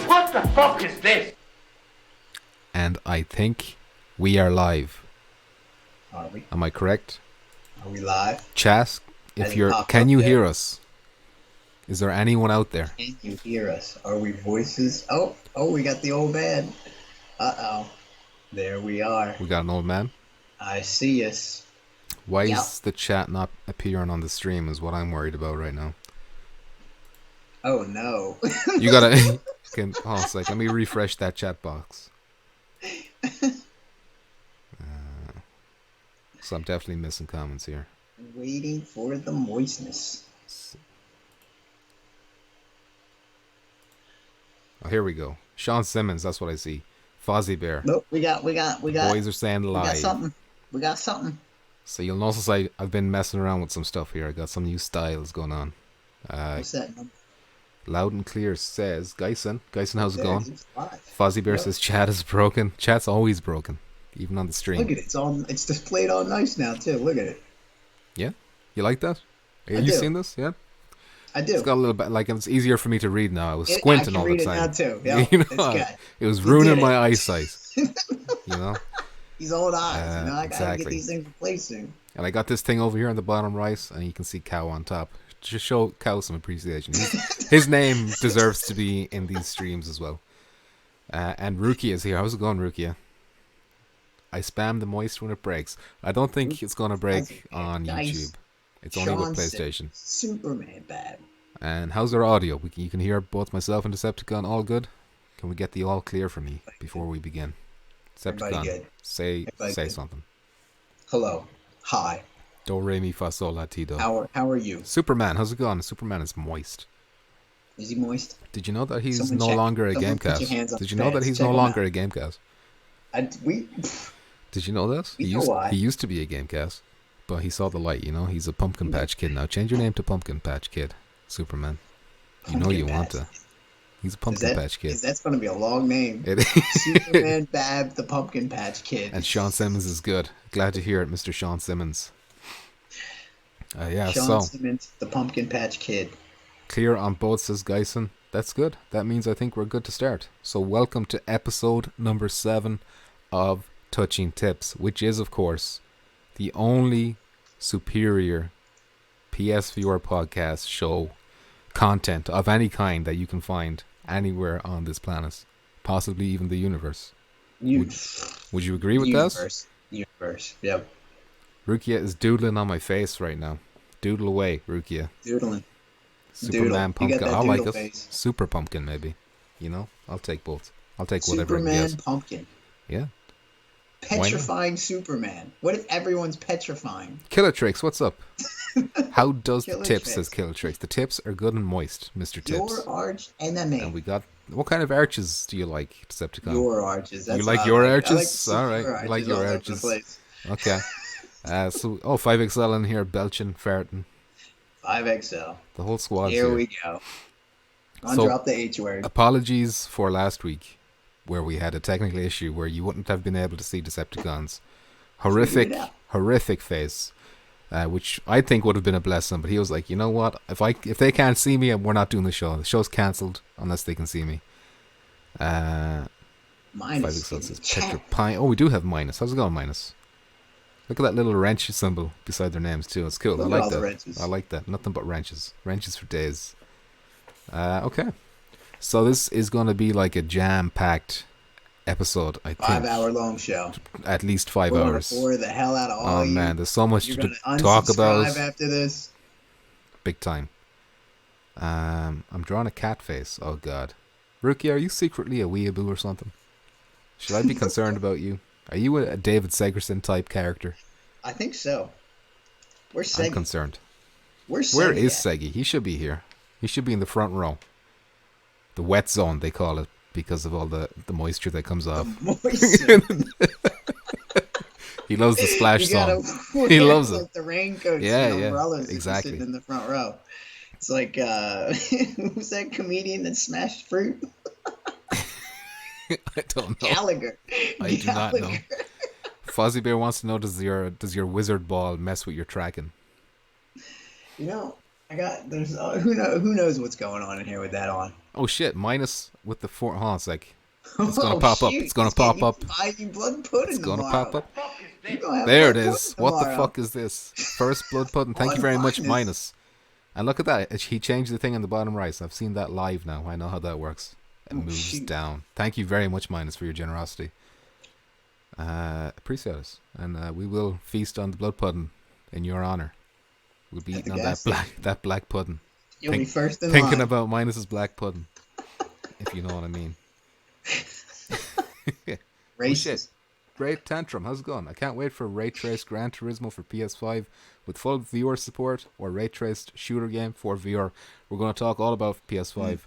What the fuck is this? And I think we are live. Are we? Am I correct? Are we live? Chat, can you hear us? Is there anyone out there? Can you hear us? Are we voices? Oh, we got the old man. Uh-oh. There we are. We got an old man? I see us. Why is the chat not appearing on the stream is what I'm worried about right now. Oh, no. You gotta... hold on a sec. Let me refresh that chat box. So I'm definitely missing comments here. Waiting for the moistness. Oh, here we go. Sean Simmons, that's what I see. Fozzie Bear. Nope, we got. Boys are saying live. We got something. So you'll notice I've been messing around with some stuff here. I got some new styles going on. What's that? Loud and Clear says, Geisen, how's it going? Live. Fozzie Bear says chat is broken. Chat's always broken, even on the stream. Look at it. It's displayed all nice now too. Look at it. Yeah, you like that? Have you seen this? Yeah. I do. It's got a little bit like it's easier for me to read now. I was squinting all the time. I can read it now too. Yeah, you know, it's good. It was ruining my eyesight. You know. These old eyes. I exactly. gotta get these things replaced soon. And I got this thing over here on the bottom right, and you can see Cow on top. Just show Cow some appreciation. His name deserves to be in these streams as well. And Rukia is here. How's it going, Rukia? I spam the moist when it breaks. I don't think it's going to break on YouTube. It's only with PlayStation. Superman bad. And how's our audio? You can hear both myself and Decepticon all good? Can we get the all clear from me before we begin? Decepticon, say something. Hello. Hi. Do re mi fa sol la ti do. How are you? Superman, how's it going? Superman is moist. Is he moist? Did you know that he's no longer a Gamecast? Did you know that he's no longer a Gamecast? Did you know this? He used to be a Gamecast, but he saw the light, you know? He's a Pumpkin Patch Kid now. Change your name to Pumpkin Patch Kid, Superman. You know you want to. He's a Pumpkin Patch Kid. That's going to be a long name. Superman Bab the Pumpkin Patch Kid. And Sean Simmons is good. Glad to hear it, Mr. Sean Simmons. Sean Simmons, the Pumpkin Patch Kid. Clear on both, says Geisen. That's good. That means I think we're good to start. So welcome to episode number 7 of Touching Tips, which is, of course, the only superior PSVR podcast show content of any kind that you can find anywhere on this planet, possibly even the universe. Would you agree with that? Universe, yep. Rukia is doodling on my face right now. Doodle away, Rukia. Doodling. Superman Pumpkin. I like it. Face. Super Pumpkin, maybe. You know, I'll take both. I'll take whatever. Superman Pumpkin. Yeah. Petrifying Superman. What if everyone's petrifying? Killatrix, what's up? How does the tips, says Killatrix. The tips are good and moist, Mr. Tips. Your arch enemy. And we got... What kind of arches do you like, Decepticon? Your arches. You like your arches? Like all right. You like your arches. Okay. 5XL in here, belching, farting. 5XL. The whole squad. Here we go. Drop the H word. Apologies for last week, where we had a technical issue where you wouldn't have been able to see Decepticon's horrific face, which I think would have been a blessing. But he was like, you know what? If they can't see me, we're not doing the show. The show's cancelled unless they can see me. Minus. Oh, we do have Minus. How's it going, Minus? Look at that little wrench symbol beside their names too. It's cool. I like that. I like that. Nothing but wrenches. Wrenches for days. Okay. So this is going to be like a jam-packed episode, I think. 5-hour long show. At least 5 hours. Bore the hell out of all you. Oh man, there's so much to talk about. After this. Big time. I'm drawing a cat face. Oh god. Rookie, are you secretly a weeaboo or something? Should I be concerned about you? Are you a David Segerson type character? I think so. Where's Seggy? I'm concerned. Where is Seggy? He should be here. He should be in the front row. The wet zone, they call it, because of all the moisture that comes off. He loves the splash zone. He loves it. Like the raincoats and umbrellas. Exactly. Sitting in the front row. It's like, who's that comedian that smashed fruit? I don't know. Gallagher. I do not know. Fozzie Bear wants to know, does your wizard ball mess with your tracking? You know, There's who knows what's going on in here with that on. Oh shit! Minus with the four. Hold on a sec. It's gonna Oh pop up. shoot! It's gonna He's pop getting up. you blood pudding It's gonna tomorrow. pop up. You're gonna have There it blood is. pudding What the tomorrow. fuck is this? First blood pudding. Thank you very much, Minus. And look at that. He changed the thing in the bottom right. I've seen that live now. I know how that works. It moves down. Thank you very much, Minus, for your generosity. Appreciate it. And we will feast on the blood pudding in your honor. We'll be eating on that black pudding. You'll be first in thinking line. about Minus's black pudding, if you know what I mean. Racist. Oh, shit. Great Tantrum, how's it going? I can't wait for Ray Traced Gran Turismo for PS5 with full viewer support, or Ray Traced shooter game for VR. We're going to talk all about PS5,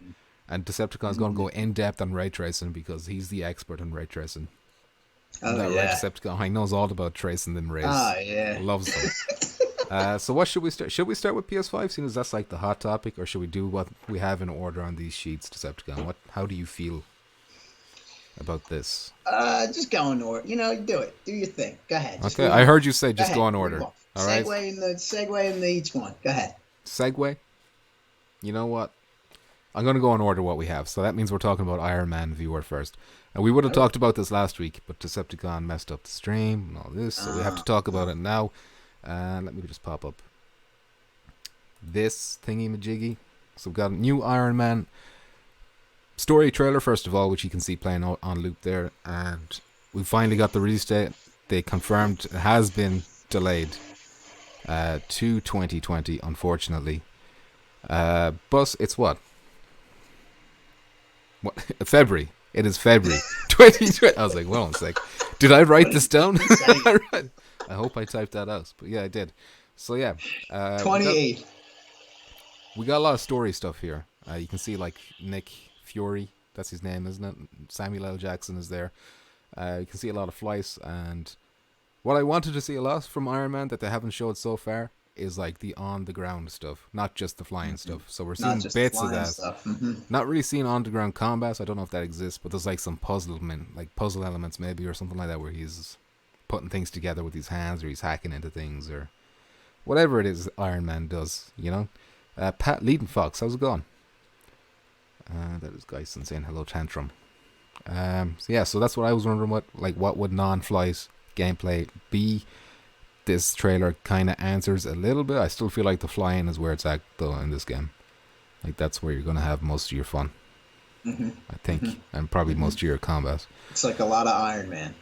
and Decepticon's going to go in depth on ray tracing because he's the expert in ray tracing. Oh, that yeah. Ray Decepticon, he knows all about tracing them rays. Oh, yeah. Loves them. So what should we start? Should we start with PS5, seeing as that's like the hot topic, or should we do what we have in order on these sheets, Decepticon? How do you feel about this? Just go in order. Do it. Do your thing. Go ahead. Okay, I heard you say just go in order. All right. Segue in each one. Go ahead. Segue. You know what? I'm going to go in order what we have. So that means we're talking about Iron Man viewer first. And we would have talked about this last week, but Decepticon messed up the stream and all this, so we have to talk about it now. Let me just pop up this thingy-majiggy. So we've got a new Iron Man story trailer, first of all, which you can see playing on loop there. And we finally got the release date. They confirmed it has been delayed to 2020, unfortunately. But it's what? February. It is February 2020. I was like, well, it's like, did I write this down? I hope I typed that out. But yeah, I did. So yeah. 28. We got a lot of story stuff here. You can see like Nick Fury. That's his name, isn't it? Samuel L. Jackson is there. You can see a lot of flights. And what I wanted to see a lot from Iron Man that they haven't showed so far is like the on the ground stuff, not just the flying stuff. So we're seeing bits of that. Not really seeing on the ground combat. I don't know if that exists, but there's like some puzzle elements maybe, or something like that, where he's putting things together with his hands, or he's hacking into things, or whatever it is Iron Man does. Pat Leaden Fox, how's it going? That is Geisen saying hello, Tantrum. So that's what I was wondering. What would non-flight gameplay be? This trailer kind of answers a little bit. I still feel like the flying is where it's at, though, in this game. Like, that's where you're going to have most of your fun. I think. And probably most of your combat. It's like a lot of Iron Man.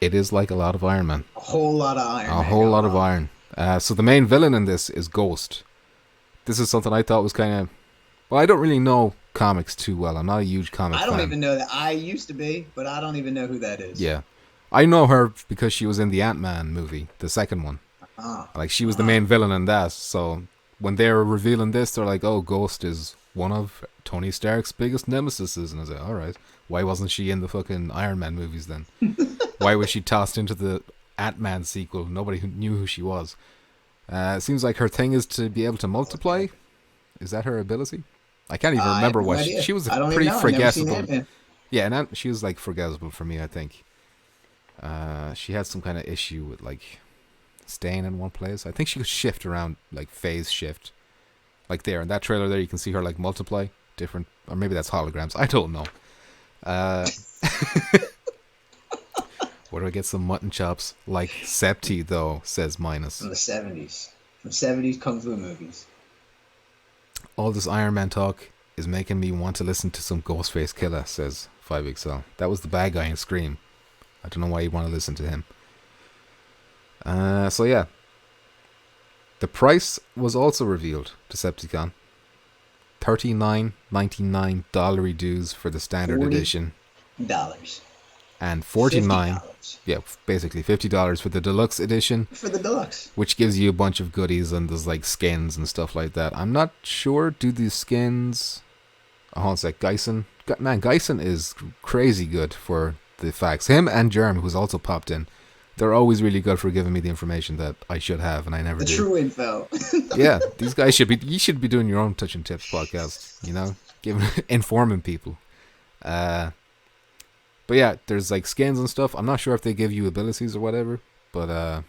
It is like a lot of Iron Man. A whole lot of Iron Man. A whole lot of Iron. So the main villain in this is Ghost. This is something I thought was kind of... Well, I don't really know comics too well. I'm not a huge comic fan. I don't even know that. I used to be, but I don't even know who that is. Yeah. I know her because she was in the Ant-Man movie, the second one. Like, she was the main villain in that. So when they were revealing this, they're like, oh, Ghost is one of Tony Stark's biggest nemesises. And I was like, all right, why wasn't she in the fucking Iron Man movies then? Why was she tossed into the Ant-Man sequel? Nobody knew who she was. It seems like her thing is to be able to multiply. Is that her ability? I can't even remember what she was. Pretty forgettable. Yeah, and she was like forgettable for me, I think. She had some kind of issue with like staying in one place. I think she could shift around, like phase shift, like there in that trailer. There you can see her like multiply different, or maybe that's holograms. I don't know. Where do I get some mutton chops? Like Septi though, says Minus. From the 70s, from 70s kung fu movies. All this Iron Man talk is making me want to listen to some Ghostface Killer, says 5XL. That was the bad guy in Scream. I don't know why you'd want to listen to him. So yeah. The price was also revealed, Decepticon. $39.99 dollary dues for the standard edition. And $49. Yeah, basically $50 for the deluxe edition. For the deluxe. Which gives you a bunch of goodies and there's like skins and stuff like that. I'm not sure, do these skins... Oh, it's like Geisen. Man, Geisen is crazy good for the facts. Him and Germ, who's also popped in, they're always really good for giving me the information that I should have and I never do. The true info. Yeah, these guys you should be doing your own Touching Tips podcast, informing people. But yeah, there's like skins and stuff. I'm not sure if they give you abilities or whatever, but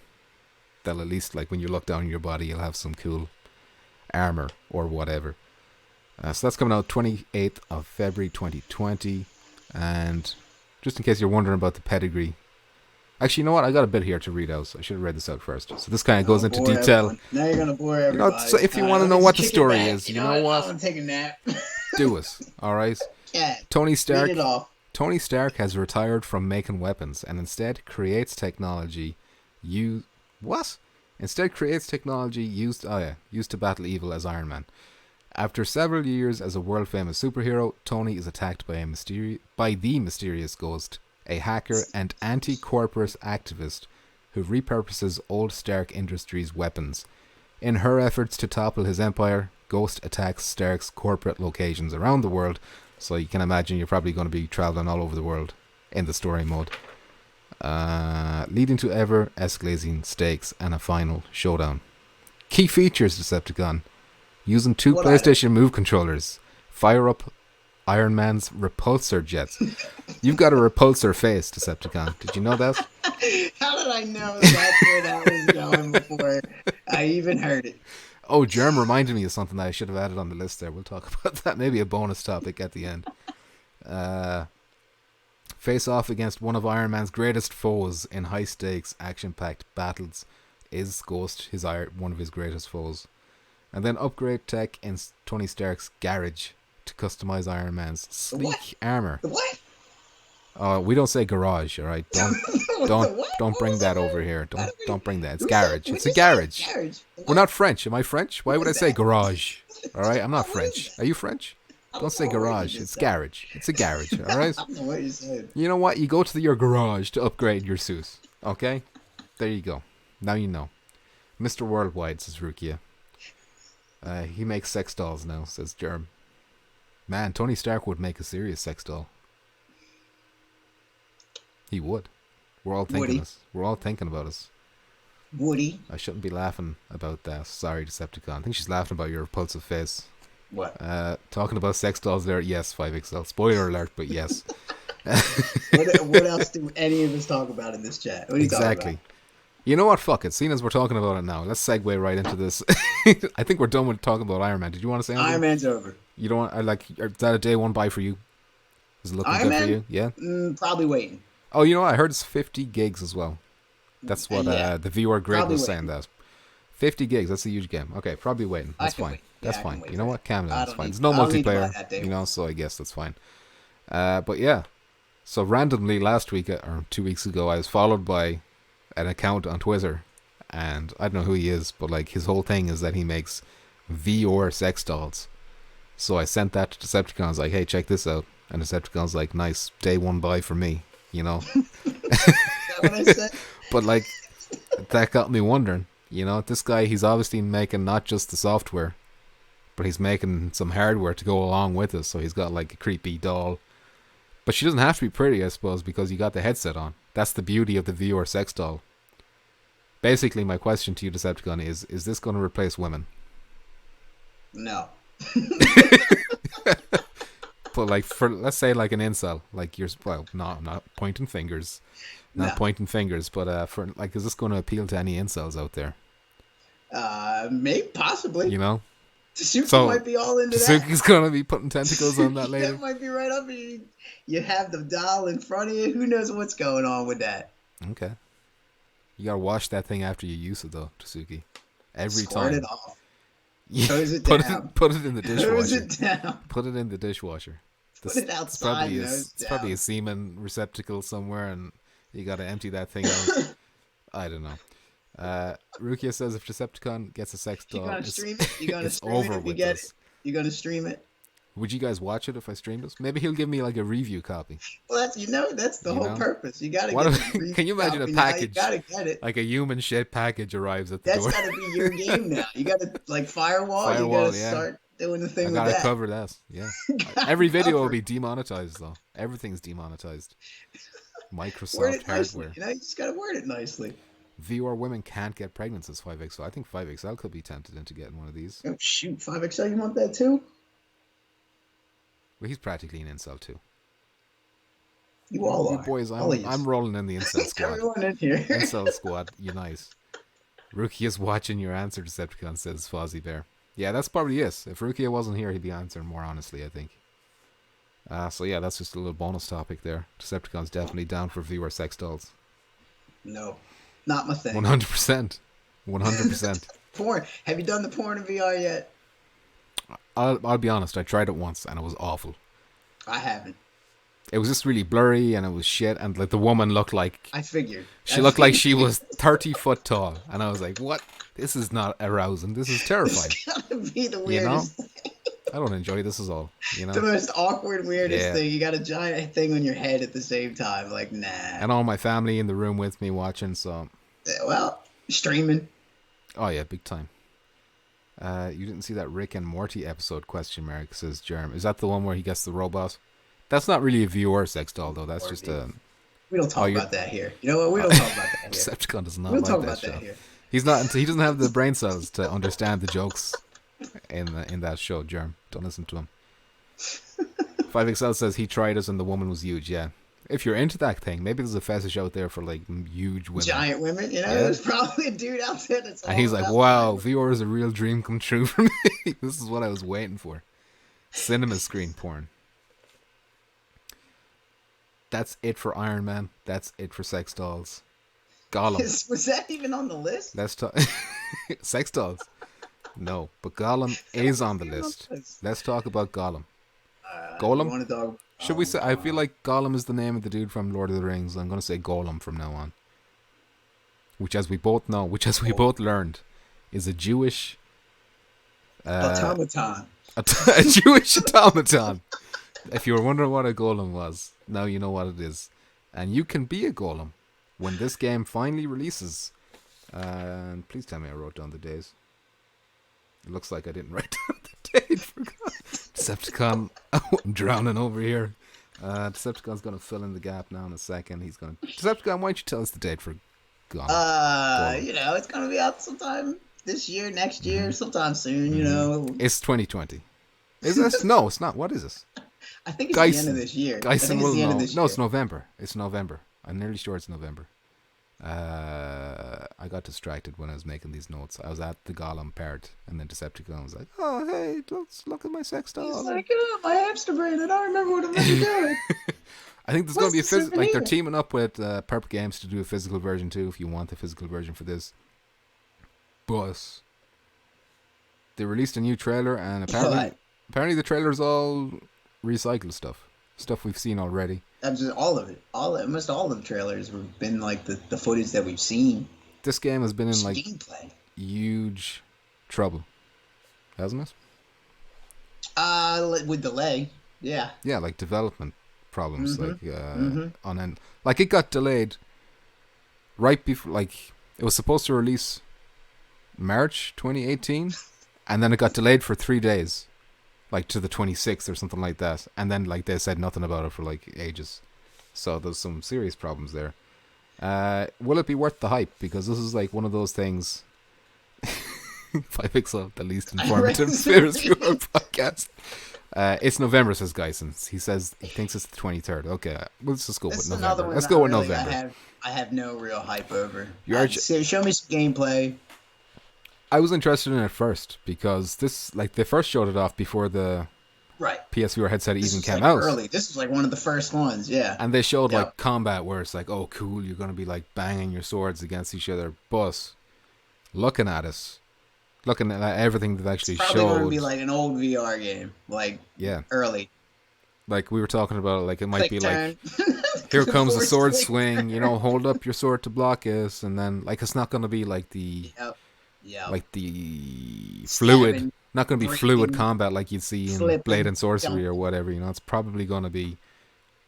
they'll at least, like, when you look down your body, you'll have some cool armor or whatever. So that's coming out 28th of February 2020. And just in case you're wondering about the pedigree, actually, you know what? I got a bit here to read out, so I should have read this out first. So this kind of goes into detail. Everyone. Now you're going to bore everybody. So if you want to know what the story is, you know what? I want to take a nap. Do it, all right? Yeah. Tony Stark. Read it off. Tony Stark has retired from making weapons and instead creates technology used to battle evil as Iron Man. After several years as a world-famous superhero, Tony is attacked by the mysterious Ghost, a hacker and anti-corporate activist who repurposes old Stark Industries weapons. In her efforts to topple his empire, Ghost attacks Stark's corporate locations around the world, so you can imagine you're probably going to be traveling all over the world in the story mode, leading to ever-escalating stakes and a final showdown. Key features, Decepticon. Using two PlayStation Move controllers, fire up Iron Man's repulsor jets. You've got a repulsor face, Decepticon. Did you know that? How did I know that's where that was going before I even heard it? Oh, Germ reminded me of something that I should have added on the list there. We'll talk about that. Maybe a bonus topic at the end. Face off against one of Iron Man's greatest foes in high-stakes, action-packed battles. Is Ghost one of his greatest foes? And then upgrade tech in Tony Stark's garage to customize Iron Man's sleek armor. The what? We don't say garage, all right? Don't bring that over here. Don't bring that. It's garage. It's a garage. We're not French. Am I French? Why would I say garage? All right, I'm not French. Are you French? Don't say garage. It's garage. It's a garage. All right. I don't know what you said. You know what? You go to your garage to upgrade your suit. Okay. There you go. Now you know. Mr. Worldwide, says Rukia. He makes sex dolls now, says Germ. Man, Tony Stark would make a serious sex doll. He would. We're all thinking this. We're all thinking about us. Woody. I shouldn't be laughing about that. Sorry, Decepticon. I think she's laughing about your repulsive face. What? Talking about sex dolls there. Yes, 5XL. Spoiler alert, but yes. What else do any of us talk about in this chat? What are you talking about? You know what? Fuck it. Seeing as we're talking about it now, let's segue right into this. I think we're done with talking about Iron Man. Did you want to say anything? Iron Man's over. You don't want, is that a day one buy for you? Is it looking Iron good Man? for you? Yeah? Probably waiting. Oh, you know what? I heard it's 50 gigs as well. That's what the viewer Greg was saying that. 50 gigs, that's a huge game. Okay, probably waiting. That's fine. That's fine. You know what? Calm down. That's fine. There's no multiplayer, so I guess that's fine. But yeah. So randomly last week, or 2 weeks ago, I was followed by an account on Twitter, and I don't know who he is, but like his whole thing is that he makes VR sex dolls. So I sent that to Decepticon. I was like, hey, check this out. And Decepticon's like, nice, day one buy for me, you know. Is that what I said? But like, that got me wondering, you know, this guy, he's obviously making not just the software, but he's making some hardware to go along with it. So he's got like a creepy doll. But she doesn't have to be pretty, I suppose, because you got the headset on. That's the beauty of the VR sex doll. Basically, my question to you, Decepticon, is this going to replace women? No. But like, let's say like an incel, like I'm not pointing fingers. Pointing fingers, but for like, is this going to appeal to any incels out there? Maybe, possibly. You know? Tsuki might be all into that. Tsuki's going to be putting tentacles on that later. That might be right up. You have the doll in front of you. Who knows what's going on with that? Okay. You got to wash that thing after you use it, though, Tsuki. Every Squirt time. It off. Close it down. Put it in the dishwasher. Close it down. Put it in the dishwasher. Put it outside. It's probably a semen receptacle somewhere, and you got to empty that thing out. I don't know. Rukia says if Decepticon gets a sex doll, it's over with us. You gonna stream it? Would you guys watch it if I streamed it? Maybe he'll give me like a review copy. Well, that's the whole purpose. You gotta get it. Can you imagine a package? You gotta get it. Like a human-shaped package arrives at the door. That's gotta be your game now. You gotta like Firewall. You gotta start doing the thing with that. I gotta cover that. Yeah. Every video will be demonetized though. Everything's demonetized. Microsoft hardware. You know, you just gotta word it nicely. VR women can't get pregnant, says 5XL. I think 5XL could be tempted into getting one of these. Oh shoot, 5XL, you want that too? Well, he's practically an incel too. You all are. Boys, I'm rolling in the incel squad. Everyone in here. Incel squad, unite. Rookie is watching your answer, Decepticon, says Fozzie Bear. Yeah, that's probably it. If Rukia wasn't here, he'd be answering more honestly, I think. So yeah, that's just a little bonus topic there. Decepticon's definitely down for viewer sex dolls. No, not my thing. 100%. 100%. Porn. Have you done the porn in VR yet? I'll be honest, I tried it once and it was awful. I haven't. It was just really blurry and it was shit, and like the woman looked like... I figured. She looked like she was 30 foot tall, and I was like, what? This is not arousing. This is terrifying. It's gotta be the weirdest thing. I don't enjoy this at all. The most awkward, weirdest thing. You got a giant thing on your head at the same time. Like, nah. And all my family in the room with me watching, so... Well, streaming. Oh yeah, big time. You didn't see that Rick and Morty episode, ? Says Jerm. Is that the one where he gets the robot? That's not really a viewer sex doll, though. That's just a... We don't talk about that here. You know what? We don't talk about that here. Decepticon does not like that show. He's not. He doesn't have the brain cells to understand the jokes in that show, Jerm. Don't listen to him. 5XL says he tried us and the woman was huge. Yeah. If you're into that thing, maybe there's a fetish out there for like huge women. Giant women, you know? There's probably a dude out there that's and he's like, wow, VR is a real dream come true for me. This is what I was waiting for. Cinema screen porn. That's it for Iron Man. That's it for sex dolls. Gollum. Was that even on the list? Let's talk. Sex dolls. No, but Gollum is on the list. Let's talk about Gollum. Golem? Should we say? I feel like Gollum is the name of the dude from Lord of the Rings. I'm going to say Golem from now on. Which, as we both know, both learned, is a Jewish... automaton. A Jewish automaton. If you were wondering what a golem was, now you know what it is. And you can be a golem when this game finally releases. And please tell me I wrote down the days. It looks like I didn't write down the date. Decepticon, I'm drowning over here. Decepticon's going to fill in the gap now in a second. Decepticon, why don't you tell us the date for Golem? You know, it's going to be out sometime this year, next year, sometime soon, you know. It's 2020. Is this? No, it's not. What is this? I think it's the end of this year. No, it's November. It's November. I'm nearly sure it's November. I got distracted when I was making these notes. I was at the Gollum part, and then Decepticon was like, "Oh, hey, let's look at my sex doll." He's like, "Oh, my hamster brain. I don't remember what I'm meant to do." I think there's going to be a physical. Like they're teaming up with Purple Games to do a physical version too. If you want the physical version for this, but they released a new trailer, and apparently the trailer's all recycled stuff we've seen already. All of it. Almost all of the trailers have been like the footage that we've seen. This game has been in like gameplay. Huge trouble, hasn't it? With delay, yeah. Yeah, like development problems, on end. Like it got delayed right before, like it was supposed to release March 2018, and then it got delayed for 3 days. Like to the 26th or something like that, and then like they said nothing about it for like ages, so there's some serious problems there. Will it be worth the hype? Because this is like one of those things. 5XL, the least informative Spirits podcast. It's November, says Geisen. He says he thinks it's the 23rd. Okay, let's just go with November. Let's go with November. I have no real hype over. Show me some gameplay. I was interested in it first because this, like, they first showed it off before the PSVR headset even came out. Early. This was like one of the first ones, yeah. And they showed like combat where it's like, oh, cool, you're gonna be like banging your swords against each other. But looking at everything that actually showed, it's probably gonna be like an old VR game, like early. Like we were talking about, like it might be like, here comes the sword swing. You know, hold up your sword to block us, and then like it's not gonna be like the. Yeah. Like the fluid, not going to be fluid combat like you'd see in Blade and Sorcery or whatever. You know, it's probably going to be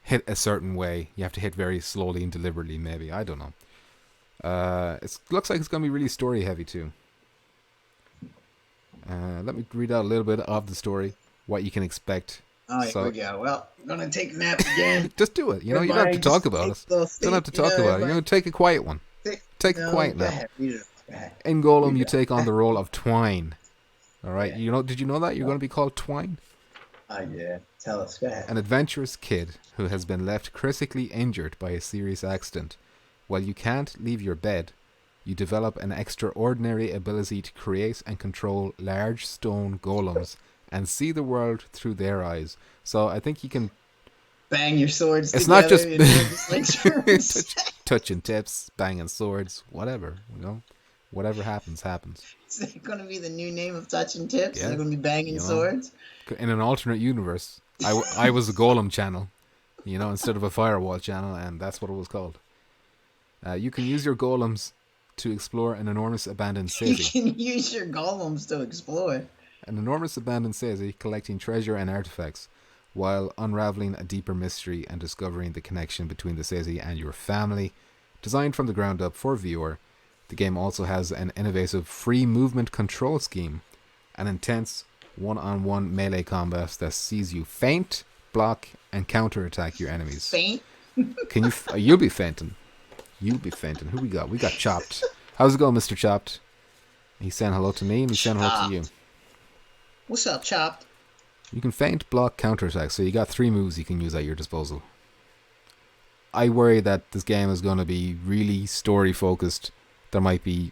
hit a certain way. You have to hit very slowly and deliberately, maybe. I don't know. It looks like it's going to be really story heavy too. Let me read out a little bit of the story, what you can expect. Oh, here we go. Well, I'm going to take a nap again. Just do it. You know, you don't have to talk about it. Don't have to talk about it. You're going to take a quiet one. Take a quiet nap. In Golem, you take on the role of Twine. All right, Did you know that you're going to be called Twine? Yeah. Tell us. Go ahead. An adventurous kid who has been left critically injured by a serious accident. While you can't leave your bed, you develop an extraordinary ability to create and control large stone golems and see the world through their eyes. So I think you can bang your swords it's together. Not just, you know, just like touching tips, banging swords, whatever, whatever happens. Is that going to be the new name of touching tips? Yeah. They're going to be banging swords? In an alternate universe, I was a golem channel, instead of a firewall channel, and that's what it was called. You can use your golems to explore an enormous abandoned city. You can use your golems to explore. An enormous abandoned city, collecting treasure and artifacts, while unraveling a deeper mystery and discovering the connection between the city and your family. Designed from the ground up for VR, the game also has an innovative free movement control scheme, an intense one-on-one melee combat that sees you feint, block, and counterattack your enemies. Feint? Can you? You'll be fainting. You'll be fainting. Who we got? We got Chopped. How's it going, Mr. Chopped? He's saying hello to me, and he's saying hello to you. What's up, Chopped? You can feint, block, counterattack, so you got 3 moves you can use at your disposal. I worry that this game is going to be really story-focused. There might be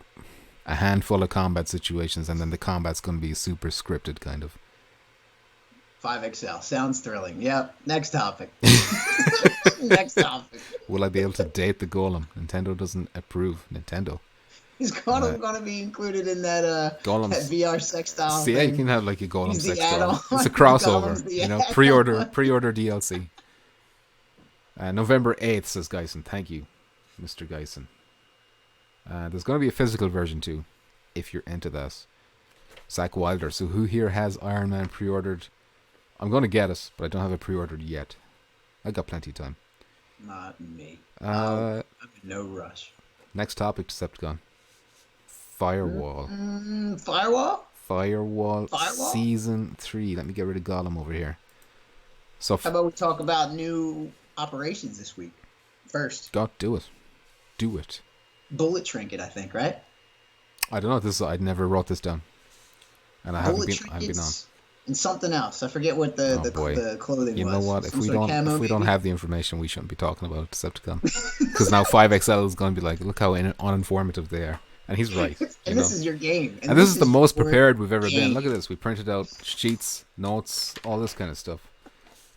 a handful of combat situations, and then the combat's going to be super scripted, kind of. 5XL. Sounds thrilling. Yep. Next topic. Next topic. Will I be able to date the golem? Nintendo doesn't approve. Nintendo. Is Golem going to be included in that that VR sex doll? See, yeah, you can have like a Golem sex doll. It's a crossover. Pre-order DLC. November 8th, says Geisen. Thank you, Mr. Geisen. There's going to be a physical version too, if you're into that. Zach Wilder. So who here has Iron Man pre-ordered? I'm going to get it, but I don't have it pre-ordered yet. I got plenty of time. Not me. I'm in no rush. Next topic, Decepticon. Firewall. Firewall? Season 3. Let me get rid of Gollum over here. So how about we talk about new operations this week first? God, do it. Do it. Bullet trinket, I think, right? I don't know. I never wrote this down. And I haven't been on. And something else. I forget what the clothing was. You know what? If we don't have the information, we shouldn't be talking about Decepticon. Because now 5XL is going to be like, look how uninformative they are. And he's right. And this is your game. And this is the most prepared we've ever been. Look at this. We printed out sheets, notes, all this kind of stuff.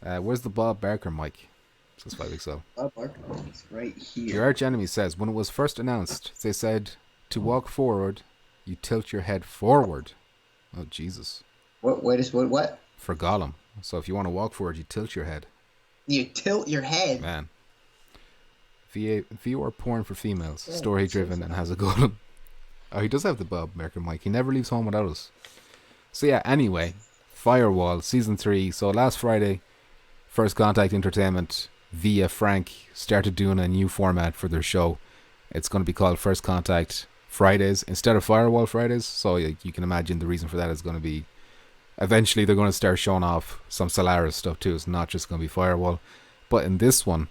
Where's the Bob Barker mic? Says 5XL. Bob Barker is right here. Your arch enemy says, when it was first announced, they said, to walk forward, you tilt your head forward. Oh, Jesus. What? For Gollum. So if you want to walk forward, you tilt your head. You tilt your head? Man. VR porn for females. Story driven and has a Gollum. Oh, he does have the Bob Barker mic. He never leaves home without us. So yeah, anyway. Firewall, Season 3. So last Friday, First Contact Entertainment via Frank started doing a new format for their show. It's going to be called First Contact Fridays instead of Firewall Fridays. So you can imagine the reason for that is going to be eventually they're going to start showing off some Solaris stuff too. It's not just going to be Firewall. But in this one,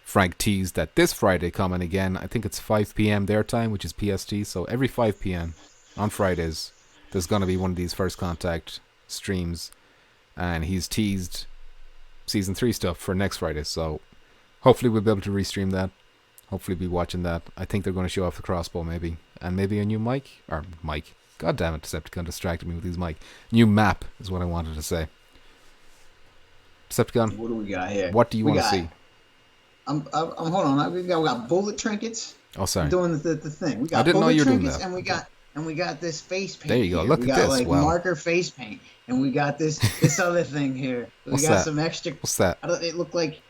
Frank teased that this Friday coming again, I think it's 5 p.m. their time, which is PST. So every 5 p.m. on Fridays, there's going to be one of these First Contact streams. And he's teased Season 3 stuff for next Friday. So hopefully we'll be able to restream that. Hopefully be watching that. I think they're going to show off the crossbow maybe. And maybe a new mic. God damn it, Decepticon distracted me with his mic. New map is what I wanted to say. Decepticon. What do we got here? What do you want to see? I'm hold on. We got bullet trinkets. Oh, sorry. I'm doing the thing. We got I didn't know you were doing that. And we got this face paint. There you go. Here. Look at this. Like wow. Marker face paint, and we got this other thing here. What's that? Some extra. What's that? It looked like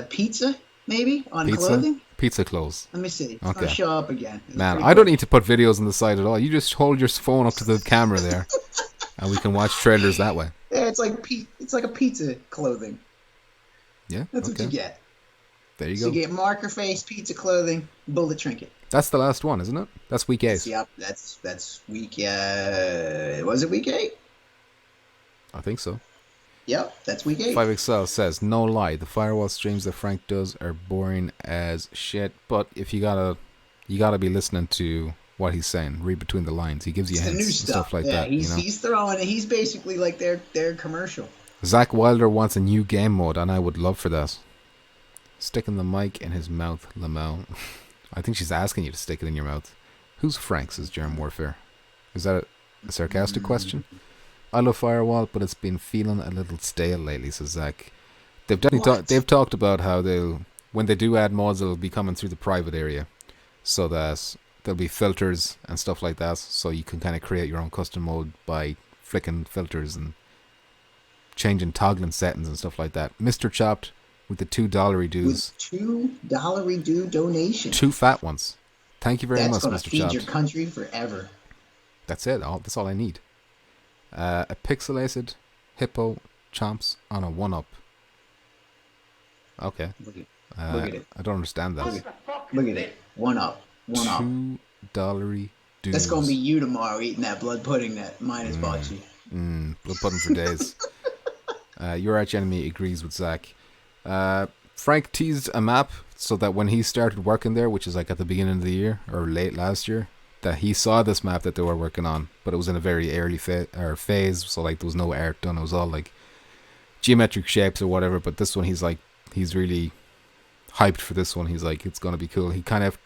pizza maybe on clothing. Pizza clothes. Let me see. It's gonna show up again. Man, I don't need to put videos on the side at all. You just hold your phone up to the camera there, and we can watch trailers that way. Yeah, it's like a pizza clothing. Yeah, that's what you get. There you go. You get marker face, pizza clothing, bullet trinket. That's the last one, isn't it? That's week 8. Yep, that's week. Was it week 8? I think so. Yep, that's week 8. 5XL says, no lie, the Firewall streams that Frank does are boring as shit. But if you gotta be listening to what he's saying, read between the lines. He gives you hints and stuff like that. He's throwing it. He's basically like their commercial. Zach Wilder wants a new game mode, and I would love for that. Sticking the mic in his mouth, Lamau. I think she's asking you to stick it in your mouth. Who's Frank, says Germ Warfare. Is that a sarcastic question? I love Firewall, but it's been feeling a little stale lately, says Zach. They've definitely they've talked about how when they do add mods, it'll be coming through the private area, so that there'll be filters and stuff like that, so you can kind of create your own custom mode by flicking filters and changing toggling settings and stuff like that. Mr. Chopped with the $2 dues. $2 donation. 2 fat ones. Thank you very much, Mr. Chopped. That's gonna feed your country forever. That's it. That's all I need. A pixelated hippo chomps on a 1-up. Okay. Look at it. I don't understand that. Look at it. 1-up. $2 dues. That's gonna be you tomorrow eating that blood pudding that Minus bought you. Blood pudding for days. Your arch enemy agrees with Zach. Frank teased a map so that when he started working there, which is like at the beginning of the year or late last year, that he saw this map that they were working on, but it was in a very early phase, so like there was no art done. It was all like geometric shapes or whatever. But this one, he's really hyped for this one. He's like, it's gonna be cool. He kind of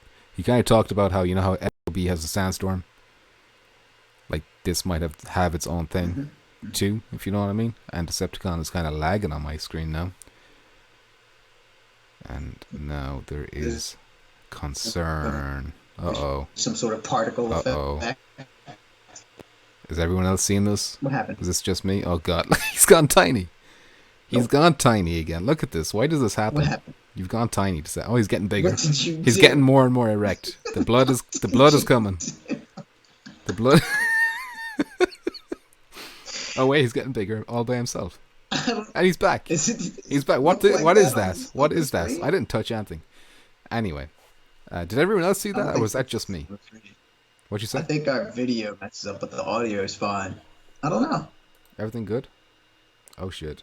talked about how, you know how LB has a sandstorm, like this might have its own thing too, if you know what I mean. And Decepticon is kind of lagging on my screen now, and now there is concern. Some sort of particle effect. Is everyone else seeing this? What happened? Is this just me? Oh god, he's gone tiny. He's gone tiny again. Look at this. Why does this happen? What happened? You've gone tiny to say. Oh, he's getting bigger. What did you He's do? getting more and more erect. The blood is coming. The blood. Oh wait, he's getting bigger all by himself. And he's back. He's back. What is that? What is that? I didn't touch anything. Anyway, did everyone else see that, or was that just me? What'd you say? I think our video messes up, but the audio is fine. I don't know. Everything good? Oh shit.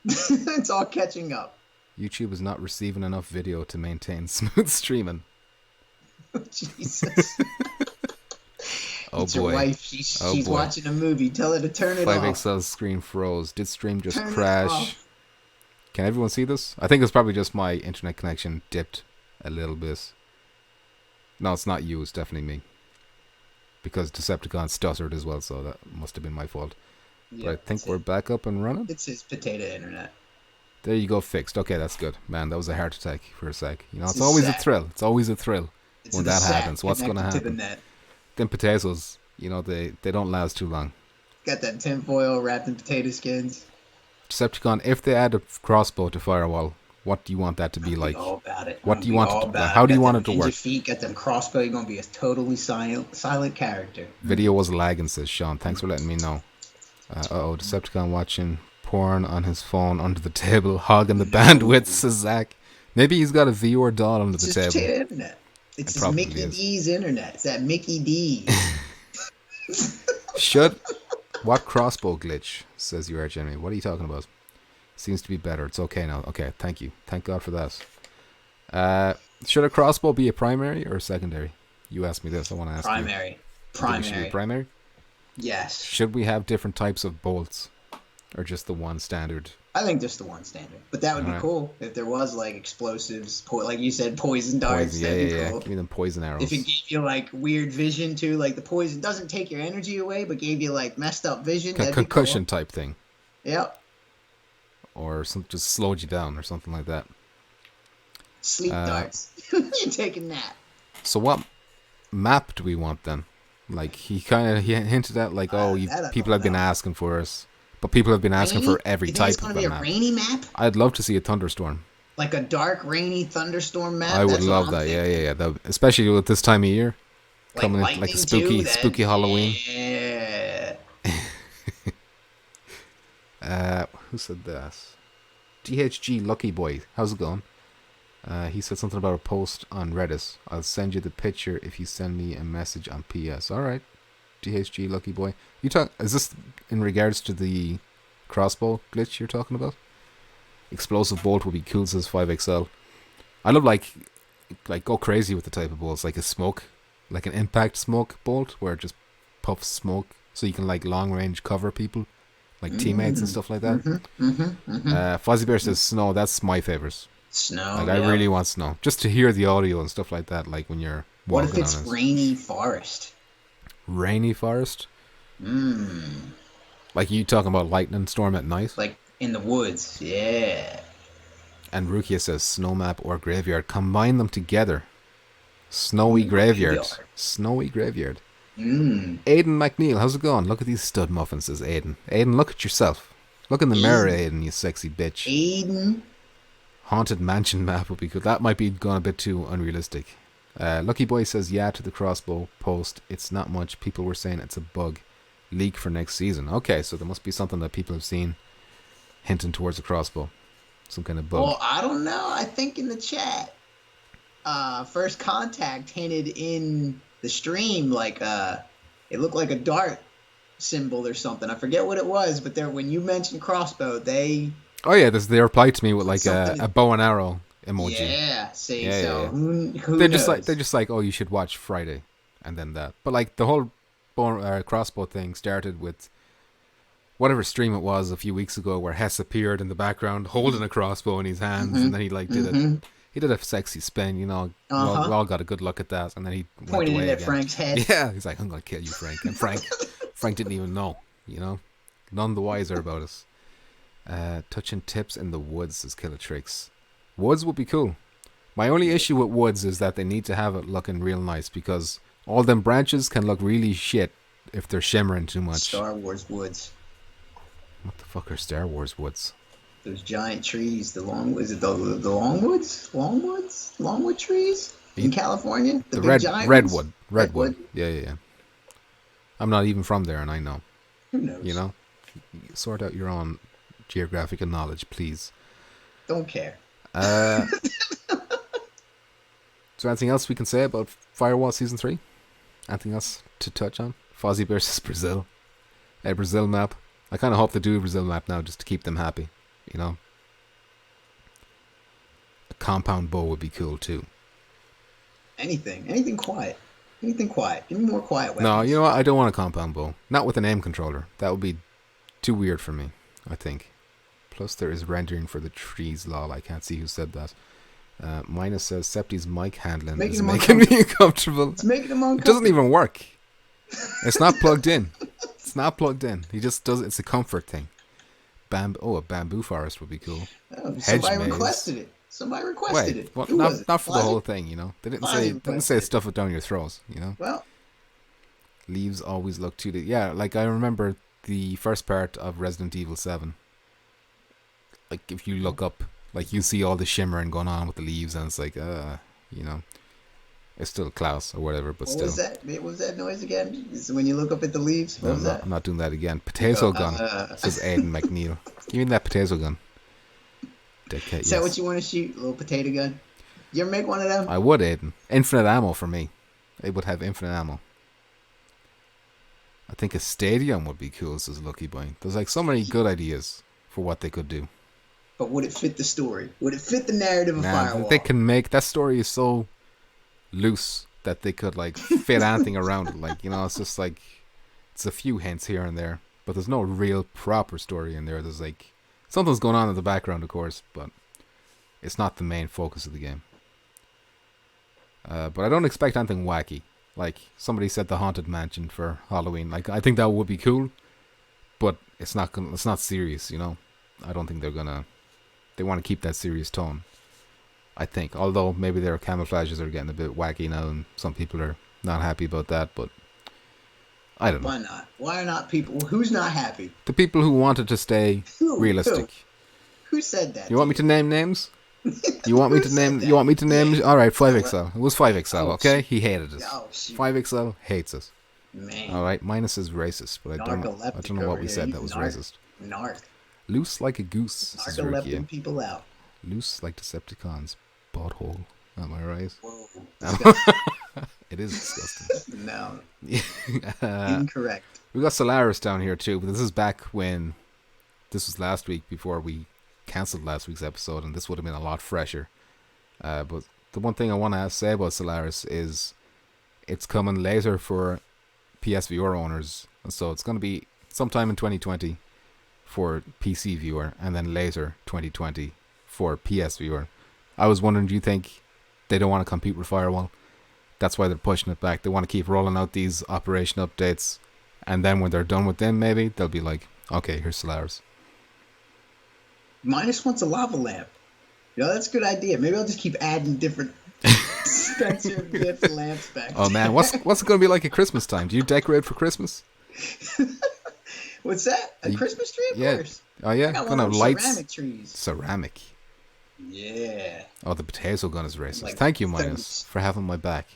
It's all catching up. YouTube is not receiving enough video to maintain smooth streaming. Jesus. Oh it's boy. Your wife. She's watching a movie. Tell her to turn it 5XL's screen froze. Did stream just crash? Can everyone see this? I think it's probably just my internet connection dipped a little bit. No, it's not you. It's definitely me. Because Decepticon stuttered as well, so that must have been my fault. Yeah, but I think we're back up and running. It's his potato internet. There you go, fixed. Okay, that's good. Man, that was a heart attack for a sec. You know, it's always a thrill. It's always a thrill when that happens. What's going to happen? Them potatoes, you know, they don't last too long. Got that tinfoil wrapped in potato skins. Decepticon, if they add a crossbow to Firewall, what do you want that to be like? All about it. What do you want it to be? How do you want it to work? Feet, got them crossbow. You're going to be a totally silent character. Video was lagging, says Sean. Thanks for letting me know. Decepticon watching porn on his phone under the table, hogging the bandwidth, says Zach. Maybe he's got a VR doll under the table. It's his internet. It's his Mickey D's internet. It's that Mickey D. What crossbow glitch, says your arch enemy. What are you talking about? Seems to be better. It's okay now. Okay, thank you. Thank God for that. Should a crossbow be a primary or a secondary? You asked me this. I want to ask you. Primary. Primary? Yes. Should we have different types of bolts, or just the one standard? I think just the one standard. But that would be cool if there was like explosives, like you said, poison darts. That'd be cool. Give me them poison arrows. If it gave you like weird vision too, like the poison doesn't take your energy away, but gave you like messed up vision. Concussion type thing. Yep. Or just slowed you down or something like that. Sleep darts. You're taking that. So what map do we want then? Like he hinted at like, people have been asking for us. But people have been asking for every type of map. It's going to be a rainy map? I'd love to see a thunderstorm. Like a dark, rainy thunderstorm map? I would love that. Yeah. That, especially with this time of year. Coming in like a spooky Halloween. Yeah. Who said that? DHG Lucky Boy. How's it going? He said something about a post on Reddit. I'll send you the picture if you send me a message on PS. Alright. DHG Lucky Boy. Is this in regards to the crossbow glitch you're talking about? Explosive bolt would be cool, says 5XL. I love like go crazy with the type of bolts, like a smoke, like an impact smoke bolt where it just puffs smoke so you can like long range cover people, like teammates and stuff like that. Fuzzy Bear says snow. That's my favorite. Snow. Like, I really want snow. Just to hear the audio and stuff like that, like when you're walking on it. What if it's rainy forest? Rainy forest? Like you talking about lightning storm at night? Like in the woods, yeah. And Rukia says snow map or graveyard. Combine them together. Snowy graveyard. Snowy graveyard. Aiden McNeil, how's it going? Look at these stud muffins, says Aiden. Aiden, look at yourself. Look in the mirror, Aiden, you sexy bitch. Aiden. Haunted mansion map would be good. That might be gone a bit too unrealistic. Lucky Boy says yeah to the crossbow post. It's not much. People were saying it's a bug. Leak for next season. Okay, so there must be something that people have seen hinting towards a crossbow. Some kind of bug. Well, I don't know. I think in the chat, First Contact hinted in the stream like it looked like a dart symbol or something. I forget what it was, but when you mentioned crossbow, they... Oh yeah, they replied to me with like a bow and arrow emoji. Yeah, see, yeah, so yeah. Who they're knows? They're just like, oh, you should watch Friday, and then that. But like the whole crossbow thing started with whatever stream it was a few weeks ago, where Hess appeared in the background holding a crossbow in his hands, and then he like did it. He did a sexy spin, you know. We all got a good look at that, and then he pointed went away at again. Frank's head. Yeah, he's like, I'm gonna kill you, Frank. And Frank didn't even know, you know, none the wiser about us. Touching tips in the woods, says Killatrix. Woods would be cool. My only issue with woods is that they need to have it looking real nice, because all them branches can look really shit if they're shimmering too much. Star Wars woods. What the fuck are Star Wars woods? Those giant trees, the longwoods? Longwood trees in California? The redwood. Yeah. I'm not even from there, and I know. Who knows? You know? Sort out your own geographical knowledge, please. Don't care. Is there anything else we can say about Firewall Season 3? Anything else to touch on? Fozzie versus Brazil. A Brazil map. I kind of hope they do a Brazil map now just to keep them happy. You know? A compound bow would be cool too. Anything quiet. Anything quiet. Give me more quiet weapons. No, you know what? I don't want a compound bow. Not with an aim controller. That would be too weird for me, I think. Plus there is rendering for the trees, lol. I can't see who said that. Minus says Septi's mic handling is making me uncomfortable. It's making him uncomfortable. It doesn't even work. It's not plugged in. It's not plugged in. He just does it. It's a comfort thing. A bamboo forest would be cool. Oh, somebody requested it. Somebody requested it. Well, not for the whole thing, you know. They didn't say stuff it down your throat, you know. Well, leaves always look too. Yeah, like I remember the first part of Resident Evil 7. Like if you look up, like you see all the shimmering going on with the leaves, and it's like, you know, it's still Klaus or whatever, but still. What was that noise again? Is when you look up at the leaves? What was that? I'm not doing that again. Potato gun, says Aiden McNeil. Give me that potato gun. Is that what you want to shoot? A little potato gun? You ever make one of them? I would, Aiden. Infinite ammo for me. It would have infinite ammo. I think a stadium would be cool, says Lucky Boy. There's like so many good ideas for what they could do. But would it fit the story? Would it fit the narrative of Firewall? They can make that story is so loose that they could like fit anything around it. Like, you know, it's just like it's a few hints here and there, but there's no real proper story in there. There's like something's going on in the background, of course, but it's not the main focus of the game. But I don't expect anything wacky. Like somebody said, the Haunted Mansion for Halloween. Like I think that would be cool, but it's not serious. You know, I don't think they're gonna. They want to keep that serious tone. I think, although maybe their camouflages are getting a bit wacky now, and some people are not happy about that. But I don't know. Why not? Why are not people? Who's not happy? The people who wanted to stay realistic. Who said that? You want me to name names? You want me to name? You want me to name? All right, 5XL. It was 5XL. Okay, he hated us. 5XL hates us. Man. All right, minus is racist, but I don't know what we said that was racist. Narc. Loose like a goose. Narcoleptic people out. Loose like Decepticons. Butthole. Am I right? Whoa. It is disgusting. No. Incorrect. We got Solaris down here too, but this is back when. This was last week before we cancelled last week's episode, and this would have been a lot fresher. But the one thing I want to say about Solaris is it's coming later for PSVR owners, and so it's going to be sometime in 2020 for PC viewer, and then later 2020 for PSVR. I was wondering, do you think they don't want to compete with Firewall? That's why they're pushing it back. They want to keep rolling out these operation updates, and then when they're done with them, maybe they'll be like, okay, here's Solaris. Minus wants a lava lamp. That's a good idea. Maybe I'll just keep adding different Spencer gift lamps back. Oh man, what's it going to be like at Christmas time? Do you decorate for Christmas? What's that? A Christmas tree? Of course. Oh yeah, I got gonna have lights. Ceramic trees. Ceramic. Yeah. Oh, the potato gun is racist. Like Thank you, Minus, for having my back.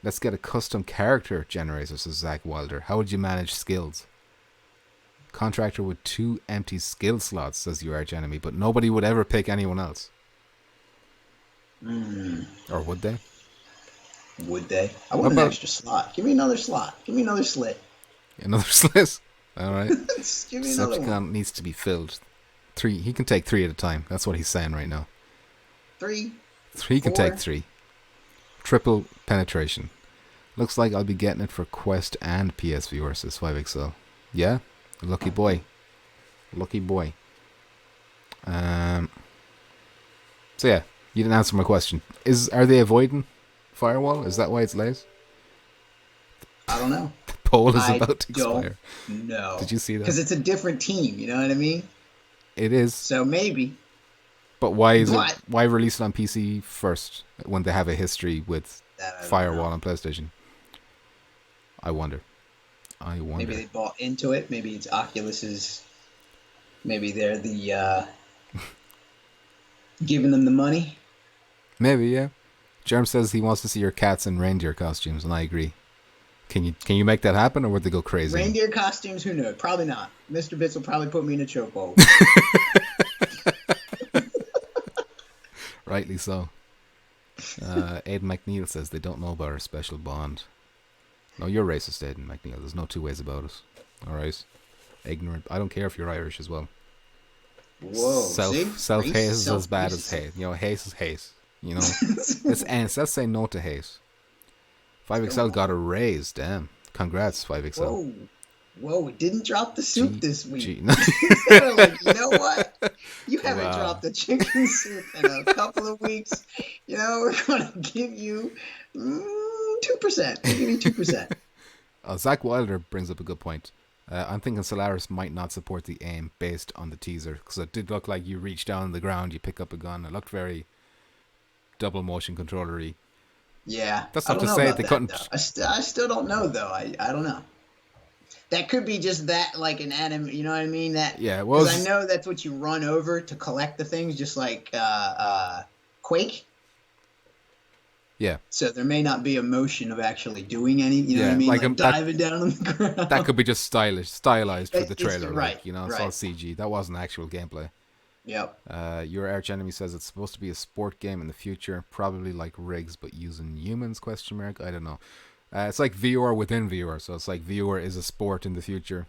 Let's get a custom character generator, says Zach Wilder. How would you manage skills? Contractor with 2 empty skill slots, says your arch enemy, but nobody would ever pick anyone else. Or would they? Would they? I want an extra slot. Give me another slot. Give me another slit. Another slit? Alright. Give me another one. Needs to be filled. 3. He can take 3 at a time. That's what he's saying right now. 3. He can take 3. Triple penetration. Looks like I'll be getting it for Quest and PSVR, says 5XL. Yeah? Lucky boy. Lucky boy. So yeah, you didn't answer my question. Are they avoiding Firewall? Is that why it's late? I don't know. The poll is about to expire. No. Did you see that? Because it's a different team, you know what I mean? It is. So maybe. But why release it on PC first when they have a history with Firewall on PlayStation? I wonder. Maybe they bought into it. Maybe it's Oculus's. Maybe they're the giving them the money. Maybe, yeah. Germ says he wants to see your cats in reindeer costumes, and I agree. Can you make that happen, or would they go crazy? Reindeer costumes? Who knows? Probably not. Mr. Bits will probably put me in a chokehold. Rightly so. Aiden McNeil says they don't know about our special bond. No, you're racist, Aiden McNeil. There's no two ways about it. Alright? Ignorant. I don't care if you're Irish as well. Whoa. Self-hate is as bad as hate. Hate is hate. It's ants. Let's say no to hate. 5XL got a raise. Damn. Congrats, 5XL. Whoa, it didn't drop the soup this week. No. Like, you know what? You haven't dropped the chicken soup in a couple of weeks. We're going to give you 2%. We'll give you 2%. Zach Wilder brings up a good point. I'm thinking Solaris might not support the aim based on the teaser, because it did look like you reach down on the ground, you pick up a gun. It looked very double motion controller-y. Yeah. That's not to say they couldn't. I still don't know, though. I don't know. That could be just that, like an anime, you know what I mean? Because I know that's what you run over to collect the things, just like Quake. Yeah. So there may not be a motion of actually doing any, you know what I mean? Like diving down on the ground. That could be just stylized for the trailer. Right. It's all CG. That wasn't actual gameplay. Yep. Your arch enemy says it's supposed to be a sport game in the future, probably like Rigs, but using humans, ? I don't know. It's like VR within VR, so it's like VR is a sport in the future,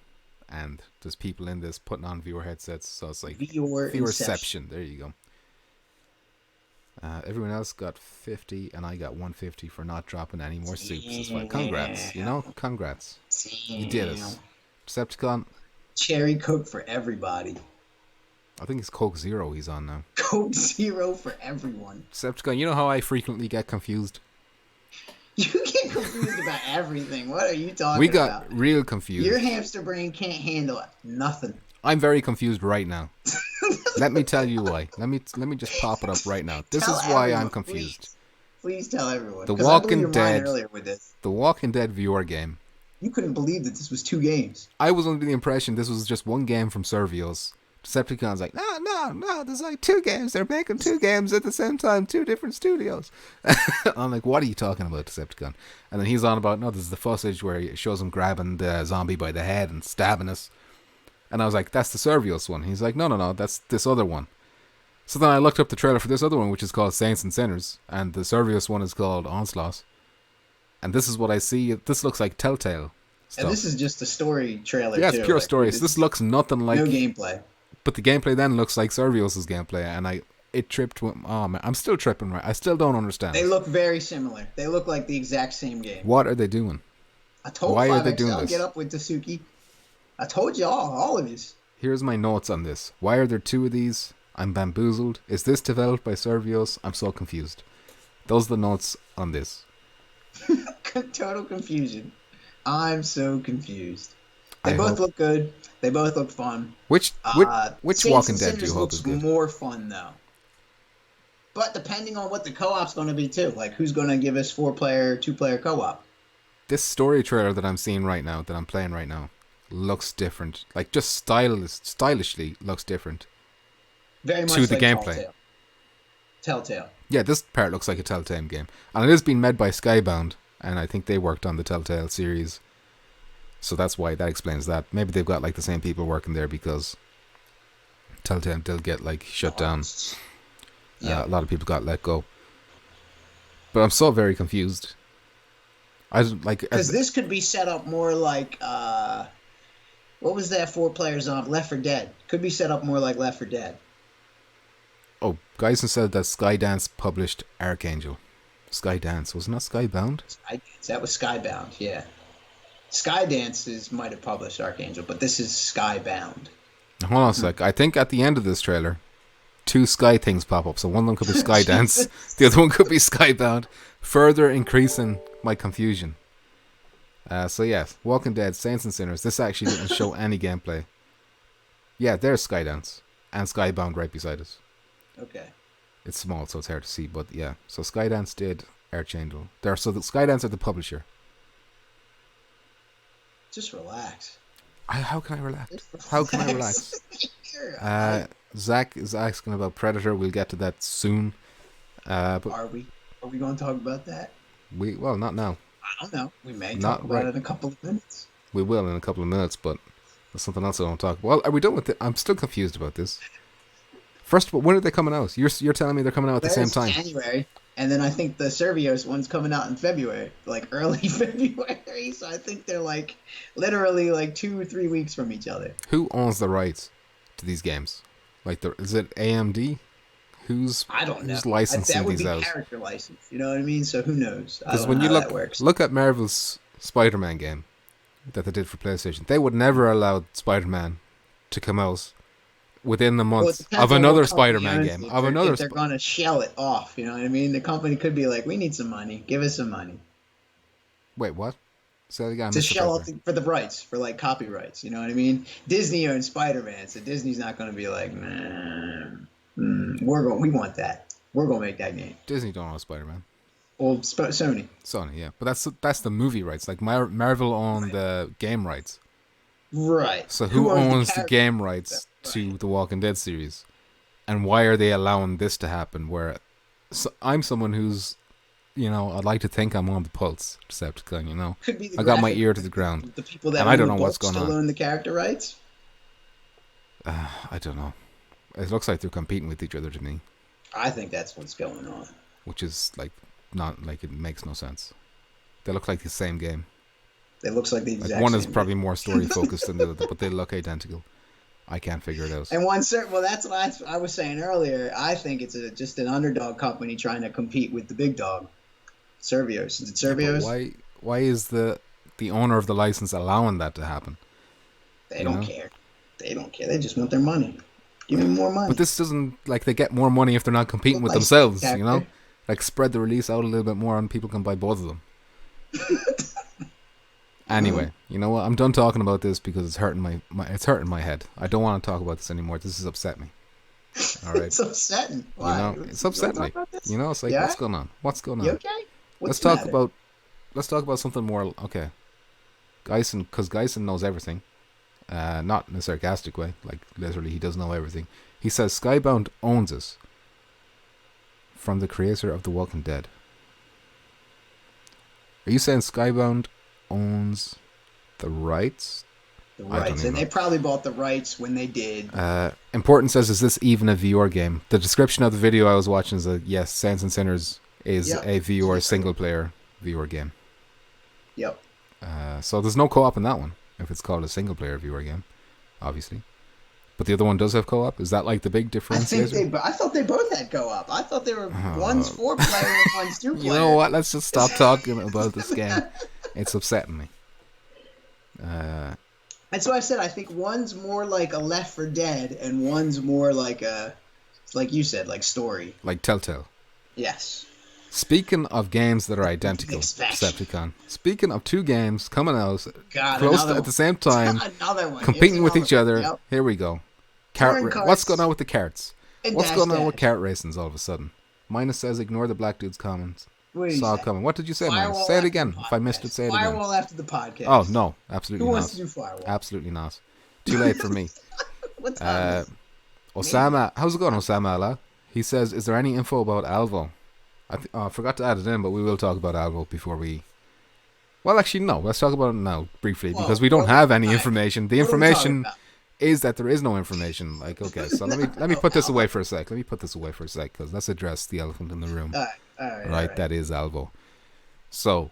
and there's people in this putting on VR headsets, so it's like VRception. There you go. Everyone else got 50, and I got 150 for not dropping any more soups. That's fine. Congrats, congrats. You did it. Decepticon. Cherry Coke for everybody. I think it's Coke Zero he's on now. Coke Zero for everyone. Decepticon, you know how I frequently get confused? You get confused about everything. What are you talking about? We got real confused. Your hamster brain can't handle nothing. I'm very confused right now. Let me tell you why. Let me just pop it up right now. This is why I'm confused. Please tell everyone. The Walking Dead. Earlier with this. The Walking Dead VR game. You couldn't believe that this was 2 games. I was under the impression this was just one game from Servios. Decepticon's like, no, there's like 2 games. They're making 2 games at the same time, 2 different studios. I'm like, what are you talking about, Decepticon? And then he's on about, no, this is the footage where it shows him grabbing the zombie by the head and stabbing us. And I was like, that's the Servios one. He's like, no, that's this other one. So then I looked up the trailer for this other one, which is called Saints and Sinners. And the Servios one is called Onslaught. And this is what I see. This looks like Telltale stuff. And this is just a story trailer, Yeah, it's pure story. So this looks nothing like... No gameplay. But the gameplay then looks like Servios' gameplay, and it tripped. Oh man, I'm still tripping. Right, I still don't understand. They look very similar. They look like the exact same game. What are they doing? I told Why 5XL, are they doing this? Get up with Tasuki. I told you all of you. Here's my notes on this. Why are there 2 of these? I'm bamboozled. Is this developed by Servios? I'm so confused. Those are the notes on this. Total confusion. I'm so confused. I They both hope- look good. They both look fun. Which Saints Walking and Dead do you Sinners hope looks is good? more fun though. But depending on what the co-op's going to be too, like who's going to give us 4-player, 2-player co-op? This story trailer that I'm seeing right now, that I'm playing right now, looks different. Like just stylishly looks different. Very much to the like gameplay. Telltale. Yeah, this part looks like a Telltale game, and it is being made by Skybound, and I think they worked on the Telltale series, so that's why that explains that. Maybe they've got like the same people working there because Telltale did get like shut down. Yeah, a lot of people got let go. But I'm so very confused. I like because this could be set up more like what was that 4-player zombie Left 4 Dead? Could be set up more like Left 4 Dead. Oh, Geisen said that Skydance published Archangel. Skydance, wasn't that Skybound? That was Skybound, yeah. Skydance might have published Archangel, but this is Skybound. Hold on a sec. I think at the end of this trailer, 2 Sky things pop up. So one of them could be Skydance, the other one could be Skybound, further increasing my confusion. So yes, Walking Dead, Saints and Sinners. This actually didn't show any gameplay. Yeah, there's Skydance and Skybound right beside us. Okay. It's small, so it's hard to see, but yeah. So Skydance did Archangel. So the Skydance are the publisher. Just relax. How can I relax? How can I relax? Zach is asking about Predator. We'll get to that soon. But are we going to talk about that? Well, not now. I don't know. We may talk about it in a couple of minutes. We will in a couple of minutes, but there's something else I don't talk about. Well, are we done with it? I'm still confused about this. First of all, when are they coming out? You're telling me they're coming out at the same time. January, and then I think the Servios one's coming out in February, like early February. So I think they're like literally like 2 or 3 weeks from each other. Who owns the rights to these games? Like, is it AMD? I don't know. Who's licensing that would these be out? Character license. You know what I mean? So who knows? Because when you look at Marvel's Spider-Man game that they did for PlayStation, they would never allow Spider-Man to come out within the month of another Spider-Man game. If they're going to shell it off, you know what I mean? The company could be like, we need some money. Give us some money. Wait, what? Say that again. To shell out for the rights, for like copyrights. You know what I mean? Disney owns Spider-Man, so Disney's not going to be like, we want that. We're going to make that game. Disney don't own Spider-Man. Well, Sony. Sony, yeah. But that's the movie rights. Like Marvel own the game rights. Right. So who owns the game rights to the Walking Dead series? And why are they allowing this to happen? Where I'm someone who's, I'd like to think I'm on the pulse, Decepticon, Could be I got my ear to the ground. The people that and I don't know what's going on. Still own the character rights? I don't know. It looks like they're competing with each other to me. I think that's what's going on. Which is not like it makes no sense. They look like the same game. It looks like the exact same. One is probably more story focused than the other, but they look identical. I can't figure it out. And that's what I was saying earlier. I think it's just an underdog company trying to compete with the big dog, Servios. Is it Servios? Yeah, why is the owner of the license allowing that to happen? They don't care. They don't care. They just want their money. Give me more money. But this doesn't they get more money if they're not competing with themselves. Like spread the release out a little bit more and people can buy both of them. Anyway, you know what? I'm done talking about this because it's hurting it's hurting my head. I don't want to talk about this anymore. This has upset me. All right. It's upsetting. Why? It's upset me. It's like what's going on? What's going on? You okay? Let's talk about something more. Okay, Geisen, because Geisen knows everything. Not in a sarcastic way. Like literally, he does know everything. He says Skybound owns us. From the creator of The Walking Dead. Are you saying Skybound owns the rights? The rights, and they probably bought the rights when they did. Important says, is this even a VR game? The description of the video I was watching is yes, Saints and Sinners is a VR single-player VR game. Yep. So there's no co-op in that one, if it's called a single-player VR game, obviously. But the other one does have co-op? Is that like the big differentiator? I thought they both had co-op. I thought they were one's 4-player and one's 2-player. You know what? Let's just stop talking about this game. It's upsetting me. That's why I said I think one's more like a Left 4 Dead and one's more like a It's like you said, like story. Like Telltale. Yes. Speaking of games that are identical, Expect. Decepticon. Speaking of two games coming out God, close another at one. the same time, Another one. Here's competing with another each one. other. Yep. Here we go. Touring What's going carts on with the carts? and What's Dash going on with Dash. kart racings all of a sudden? Minus says ignore the black dude's comments. What did he Saw it say? coming. What did you say, Minus? Firewall Say it after the again. If I missed it, podcast. say it again. Firewall after the podcast. Oh, no. Who Absolutely wants not. to do Firewall? Absolutely not. Too late for me. What time is it? Osama, how's it going, Osama Allah? He says, is there any info about Alvo? I forgot to add it in, but we will talk about Alvo before we... Well, actually, no. Let's talk about it now, briefly, because we don't have any information. The information is that there is no information. Like, okay, so let me put this away for a sec. Because let's address the elephant in the room. All right. That is Alvo. So,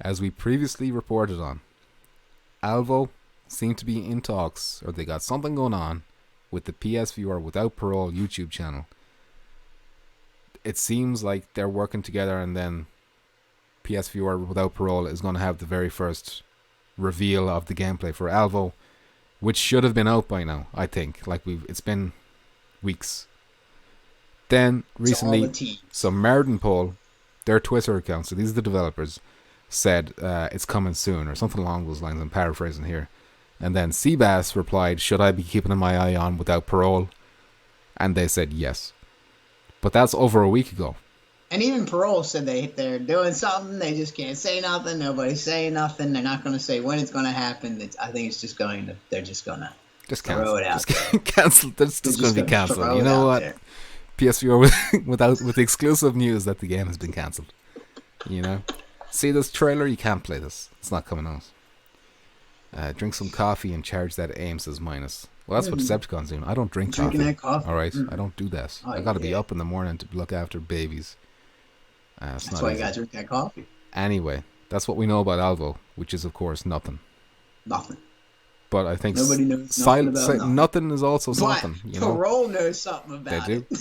as we previously reported on, Alvo seemed to be in talks, or they got something going on with the PSVR Without Parole YouTube channel. It seems like they're working together, and then PSVR Without Parole is going to have the very first reveal of the gameplay for Alvo, which should have been out by now, I think. It's been weeks. Then recently, so Merdenpole, their Twitter account, so these are the developers, said it's coming soon or something along those lines. I'm paraphrasing here. And then Seabass replied, should I be keeping my eye on Without Parole? And they said yes. But that's over a week ago. And even Parole said they're doing something. They just can't say nothing. Nobody's saying nothing. They're not going to say when it's going to happen. I think it's just going to. They're just going to throw it out. Just cancel. It's just going to be cancelled. You know what? There. PSVR with exclusive news that the game has been cancelled. You know, see this trailer? You can't play this. It's not coming out. Drink some coffee and charge that aim, says Minus. Well, that's what Decepticon's doing. I don't drink coffee. Drinking that coffee. All right, I don't do that. I got to be up in the morning to look after babies. That's why you got to drink that coffee. Anyway, that's what we know about Alvo, which is of course nothing. Nothing. But I think nobody knows nothing about nothing. Nothing is also something. You know? Parole knows something about they do. it.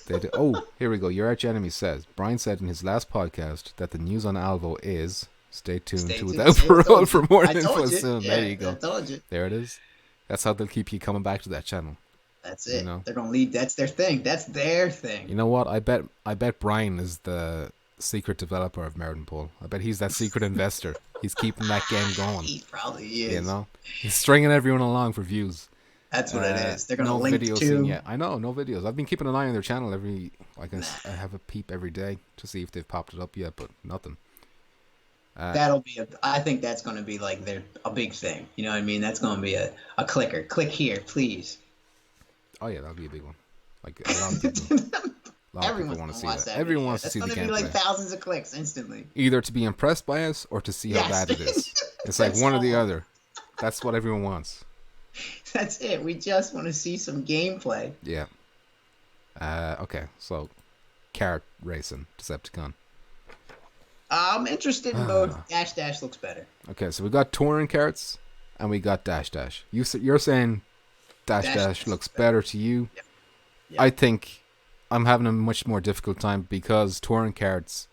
They do. Oh, here we go. Your arch enemy says Brian said in his last podcast that the news on Alvo is stay tuned to Without Parole for more info soon. Yeah, there you go. I told you. There it is. That's how they'll keep you coming back to that channel. That's it. You know? They're gonna lead. That's their thing. That's their thing. You know what? I bet Brian is the secret developer of Merdenpole. I bet he's that secret investor. He's keeping that game going. He probably is. You know, he's stringing everyone along for views. That's what it is. They're gonna no link videos to. Yeah, I know, no videos. I've been keeping an eye on their channel I have a peep every day to see if they've popped it up yet, but nothing. That'll be I think that's gonna be like a big thing. You know what I mean? That's gonna be a clicker. Click here, please. Oh yeah, that'll be a big one. Like a lot of people. Everyone want to see that. That Everyone wants to see the gameplay. That's gonna be like thousands of clicks instantly. Either to be impressed by us or to see how bad it is. It's like one or the other. That's what everyone wants. That's it. We just want to see some gameplay. Yeah. Okay, so kart racing, Decepticon. I'm interested in both. Dash looks better. Okay, so we got touring carts and we got Dash. You're saying Dash looks better to you. Yeah. I think I'm having a much more difficult time because touring carts,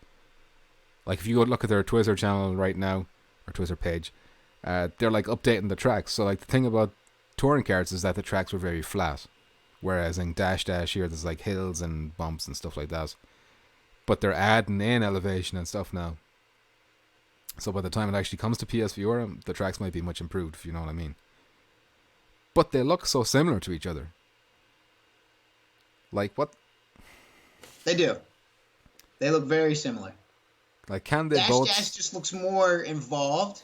like if you go look at their Twitter channel right now, or Twitter page, they're like updating the tracks. So like the thing about touring carts is that the tracks were very flat, whereas in Dash here there's like hills and bumps and stuff like that. But they're adding in elevation and stuff now. So by the time it actually comes to PSVR, the tracks might be much improved, if you know what I mean. But they look so similar to each other. Like what? They do. They look very similar. Like can they both? Dash just looks more involved.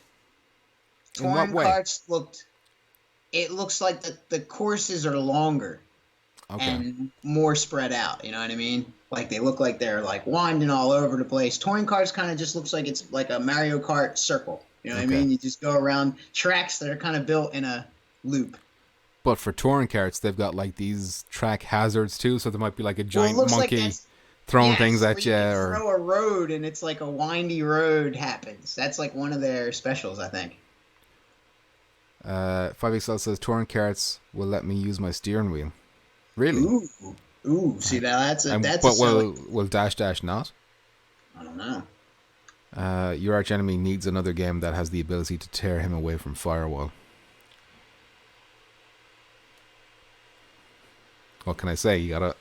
In what way? Karts it looks like the courses are longer. Okay. And more spread out, you know what I mean? Like they look like they're like winding all over the place. Touring carts kind of just looks like it's like a Mario Kart circle. You know what I mean? You just go around tracks that are kind of built in a loop. But for touring carts, they've got like these track hazards too, so there might be like a giant monkey throwing things at you, or throw a road and it's like a windy road happens. That's like one of their specials, I think. 5XL says touring carts will let me use my steering wheel. Really? Ooh. See, that's but will Dash not? I don't know. Your arch enemy needs another game that has the ability to tear him away from Firewall. What can I say? You gotta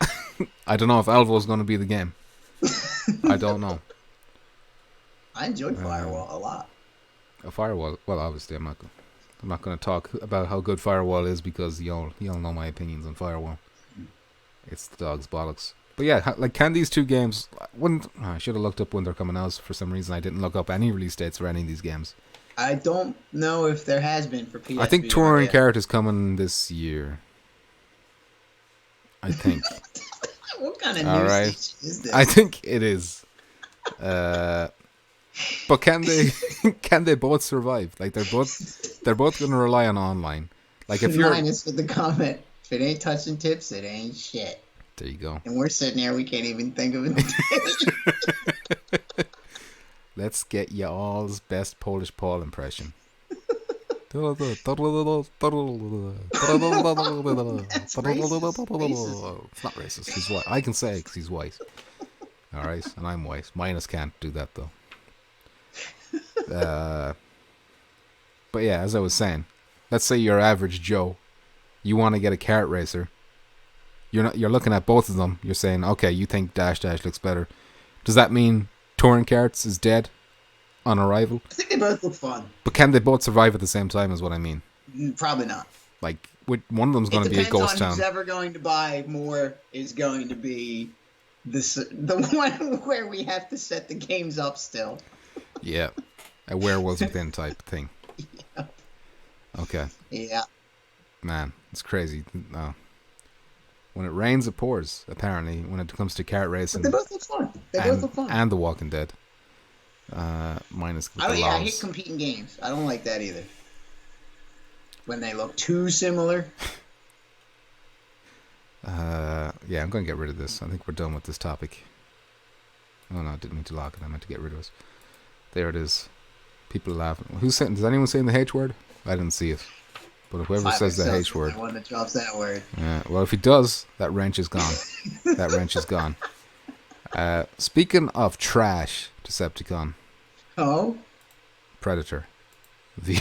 I don't know if Alvo's going to be the game. I don't know. I enjoyed Firewall a lot. A Firewall. Well, obviously, I'm not going to talk about how good Firewall is because y'all know my opinions on Firewall. It's the dog's bollocks. But yeah, like, can these two games? I should have looked up when they're coming out. For some reason, I didn't look up any release dates for any of these games. I don't know if there has been for PSVR. I think Touring Kart is coming this year. I think. What kind of All news right. station is this? I think it is. But can they both survive? Like, they're both going to rely on online. Like, if you're Minus with the comment, if it ain't touching tips, it ain't shit. There you go. And we're sitting there, we can't even think of it. Let's get y'all's best Polish Paul impression. It's not racist. He's white. I can say it because he's white. All right, and I'm white. Minus can't do that though. But yeah, as I was saying, let's say you're average Joe. You want to get a kart racer. You're looking at both of them. You're saying, okay, you think Dash Dash looks better. Does that mean Touring Karts is dead on arrival? I think they both look fun. But can they both survive at the same time? Is what I mean. Probably not. Like, one of them's going to be a ghost town. Who's ever going to buy more is going to be the one where we have to set the games up still. Yeah, a werewolves within type thing. Yeah. Okay. Yeah. Man, it's crazy. No. When it rains, it pours. Apparently, when it comes to kart racing. But they both look fun. Both look fun. And The Walking Dead. Minus the I laws. hate competing games. I don't like that either. When they look too similar. Yeah, I'm going to get rid of this. I think we're done with this topic. Oh no, I didn't mean to lock it. I meant to get rid of it. There it is. People are laughing. Who's saying? Does anyone saying the H word? I didn't see it. But whoever says the H word. The one that drops that word. Yeah. Well, if he does, that wrench is gone. That wrench is gone. Speaking of trash, Decepticon. Oh. Predator. The.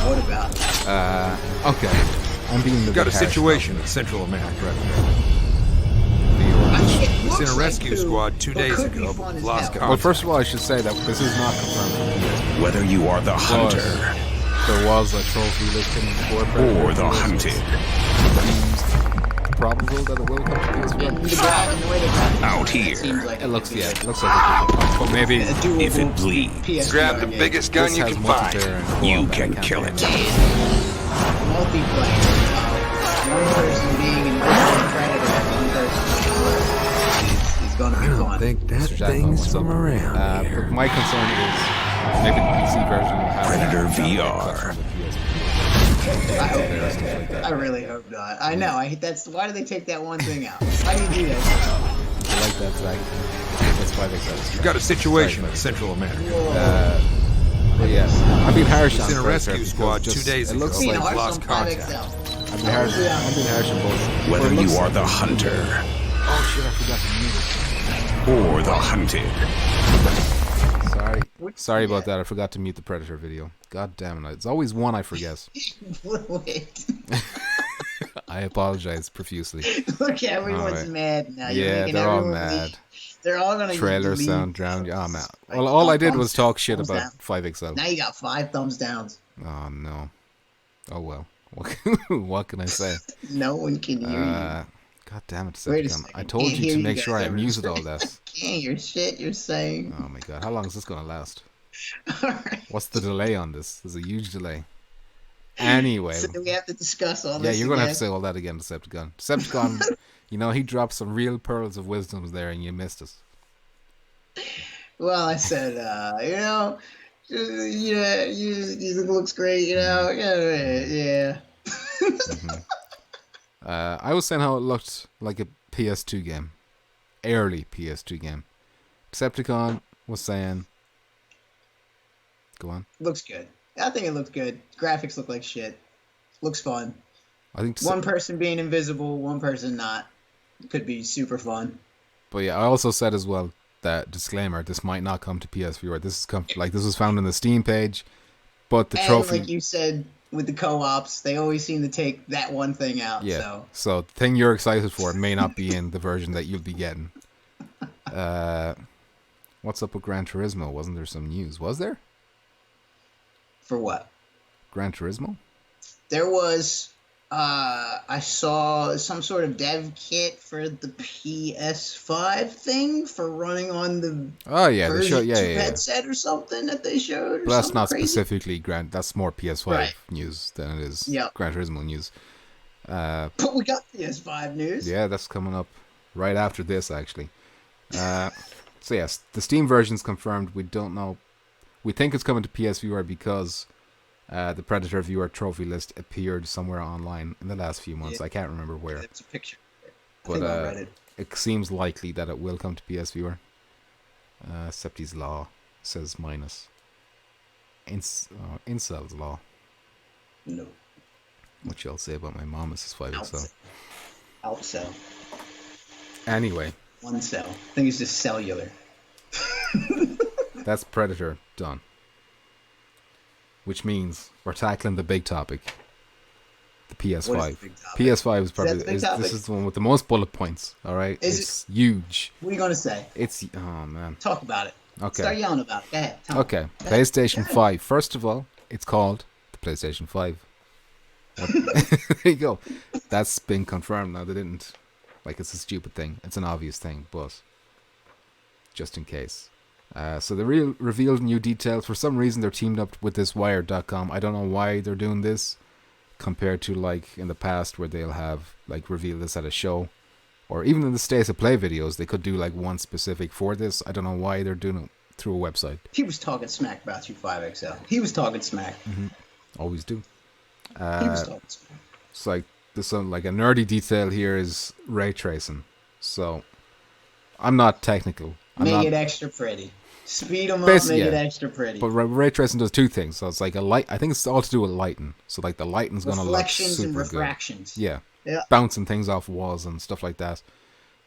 What about it? Okay. I'm being the. Got a situation in Central America. It's in a rescue squad 2 days ago. Lost contact. Well, first of all, I should say that this is not confirmed. Whether you are the hunter There was a trophy listing for Predator. or the hunted, Probable that it will come to PS5. out here, It looks like it. But maybe if it bleeds, Grab the biggest gun this you has can multiplayer find. and co-op you that can can't kill be it. Multiplayer. One person being in the Predator and one person is going to be fun. Think that Mr. Jackman, thing's what's up? from around here. But my concern is maybe the PC version will have Predator that VR. I hope not. I really hope not. I know. That's why do they take that one thing out? Why do you do that? I like that, Zach. That's why they said it. You've got a situation in Central America. But yeah, I've been harsh on He's in a Predator rescue because squad just- 2 days it ago. looks See, like now ours lost on contact. 5XL. I've been harsh on both. Whether But it you looks are like- the hunter Oh shit! I forgot to mute or the hunted, it. Sorry about that. I forgot to mute the Predator video. God damn it! It's always one I forget. Wait. I apologize profusely. Look, everyone's Alright. mad now. You're Yeah, making they're all everyone mad. leave. They're all gonna Trailer leave. sound drowned. Oh man. Well, all I did was talk shit thumbs about down. 5XL. Now you got 5 thumbs downs. Oh no. Oh well. What can I say? No one can hear you. God damn it, Wait a Decepticon. second. I told Can't you hear to you make guys sure I ever. muted all that. Can't hear shit you're saying. Oh my god. How long is this going to last? Alright. What's the delay on this? There's a huge delay. Anyway. So do we have to discuss all Yeah, this you're going to have again? to say all that again, Decepticon. Decepticon, you know, he dropped some real pearls of wisdom there and you missed us. Well, I said, yeah, you think it looks great, yeah. I was saying how it looked like a PS2 game. Early PS2 game. Decepticon was saying... Go on. Looks good. I think it looks good. Graphics look like shit. Looks fun. I think One person being invisible, one person not. Could be super fun. But yeah, I also said as well that disclaimer: this might not come to PSVR. This was found in the Steam page, But the and trophy, like you said, with the co-ops, they always seem to take that one thing out. yeah. So the thing you're excited for may not be in the version that you'll be getting. What's up with Gran Turismo? Wasn't there some news? Was there? For what? Gran Turismo? There was. I saw some sort of dev kit for the PS5 thing for running on the they show, version 2 headset or something that they showed. Or but that's not crazy. Specifically Gran. That's more PS5 Right. news than it is Yep. Gran Turismo news. But we got PS5 news. Yeah, that's coming up right after this, actually. So yes, the Steam version's confirmed. We don't know. We think it's coming to PSVR because the Predator viewer trophy list appeared somewhere online in the last few months. Yeah. I can't remember where. It's a picture. But I read it. it seems likely that it will come to PSVR. Septi's Law says minus. Incel's Law. No. What y'all say about my mom, Mrs. 5XL? Outcell. Anyway. One cell. I think it's just cellular. That's Predator done. Which means we're tackling the big topic. The PS5. What is the big topic? PS5 is probably topic? this is the one with the most bullet points. All right, it's huge. What are you gonna say? It's oh man. Talk about it. Okay. Start yelling about it. Go ahead. Tell me. Okay. PlayStation 5. First of all, it's called the PlayStation 5. There you go. That's been confirmed now. They didn't it's a stupid thing. It's an obvious thing, but just in case. So they revealed new details. For some reason, they're teamed up with this Wired.com. I don't know why they're doing this compared to in the past where they'll have reveal this at a show. Or even in the States of Play videos, they could do one specific for this. I don't know why they're doing it through a website. He was talking smack about you, 5XL. He was talking smack. Mm-hmm. Always do. He was talking smack. It's there's some a nerdy detail here is ray tracing. So I'm not technical. Make it extra pretty. Speed them up, make it extra pretty. But ray tracing does two things. So it's a light. I think it's all to do with lighting. So the lighting's going to look super and good. refractions. Yeah. Yeah. Bouncing things off walls and stuff like that.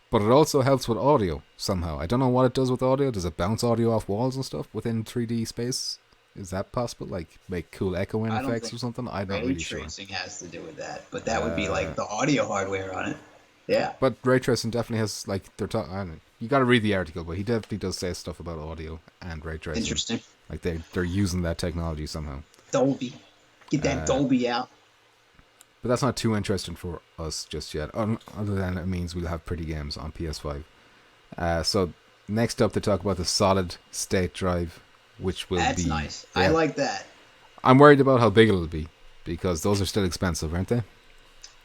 But it also helps with audio somehow. I don't know what it does with audio. Does it bounce audio off walls and stuff within 3D space? Is that possible? Make cool echoing effects or something? I'm not really sure. Ray tracing has to do with that, but that would be the audio hardware on it. Yeah. But ray tracing definitely has they're talking. I don't know. You got to read the article, but he definitely does say stuff about audio and ray tracing. Interesting. They're using that technology somehow. Dolby, get that Dolby out. But that's not too interesting for us just yet. Other than it means we'll have pretty games on PS5. So next up, they talk about the solid state drive, which will be. That's nice. Yeah. I like that. I'm worried about how big it'll be because those are still expensive, aren't they?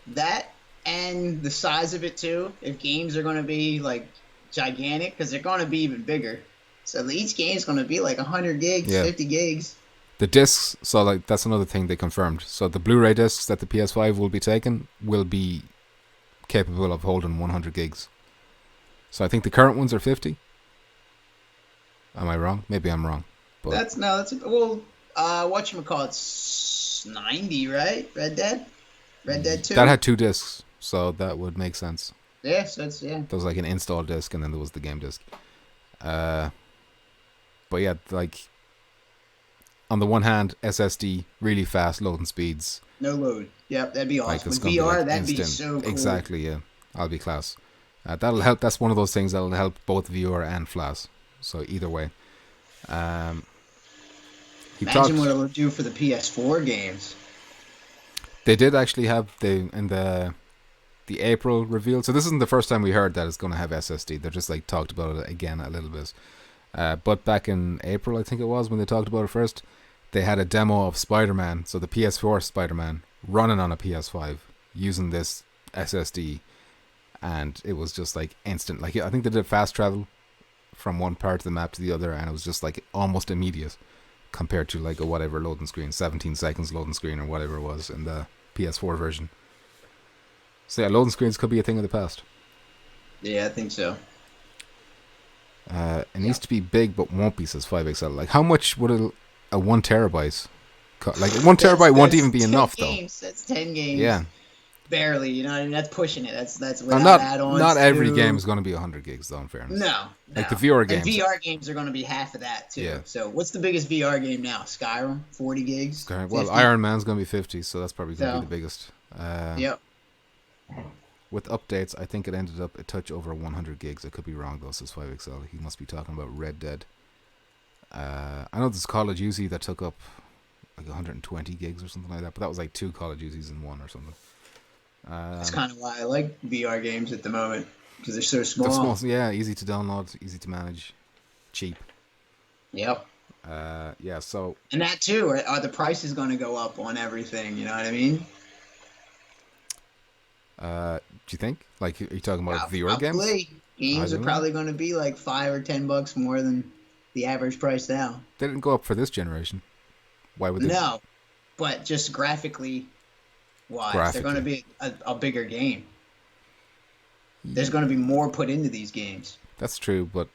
That and the size of it too. If games are going to be gigantic, because they're going to be even bigger. So each game's going to be 100 gigs, 50 gigs. The discs, so that's another thing they confirmed. So the Blu-ray discs that the PS5 will be taking will be capable of holding 100 gigs. So I think the current ones are 50. Am I wrong? Maybe I'm wrong. But whatchamacallit's 90, right? Red Dead 2. That had two discs, so that would make sense. Yeah, so it's There was an install disc and then there was the game disc. But yeah, on the one hand, SSD, really fast loading speeds. No load. Yep, that'd be awesome. With Be VR, that'd instant. be so cool. Exactly, yeah. That'll be class. That'll help. That's one of those things that'll help both VR and Flash. So either way. Imagine what it'll do for the PS4 games. They did actually have in the April reveal. So this isn't the first time we heard that it's going to have SSD. They just talked about it again a little bit. But back in April, I think it was when they talked about it first, they had a demo of Spider-Man, so the PS4 Spider-Man, running on a PS5 using this SSD, and it was just instant. I think they did fast travel from one part of the map to the other, and it was just almost immediate compared to a whatever loading screen, 17 seconds loading screen or whatever it was in the PS4 version. So yeah, loading screens could be a thing of the past. Yeah, I think so. It needs to be big, but won't be, says 5XL. How much would a 1 terabyte cost? 1 terabyte won't even be enough, games. though. That's 10 games. Yeah. barely. You know what I mean? That's pushing it. That's without Not add-ons. not every too. game is going to be 100 gigs, though. In fairness, No, like the no. VR And games. VR games are going to be half of that too. Yeah. So what's the biggest VR game now? Skyrim, 40 gigs. Well, 50? Iron Man's going to be 50, so that's probably going to So, be the biggest. Yep. With updates, I think it ended up a touch over 100 gigs. I could be wrong though. Says 5XL. He must be talking about Red Dead. I know there's Call of Duty that took up like 120 gigs or something like that, but that was like 2 Call of Duties in one or something. That's kind of why I like VR games at the moment because they're so small. They're small, yeah, easy to download, easy to manage, cheap. Yep. Yeah. So. And that too, are the prices going to go up on everything? You know what I mean? Do you think? Like, are you talking about VR probably. games? Games are probably going to be like $5 or $10 more than the average price now. They didn't go up for this generation. Why would they? No, but just graphically wise, they're going to be a bigger game. There's going to be more put into these games. That's true, but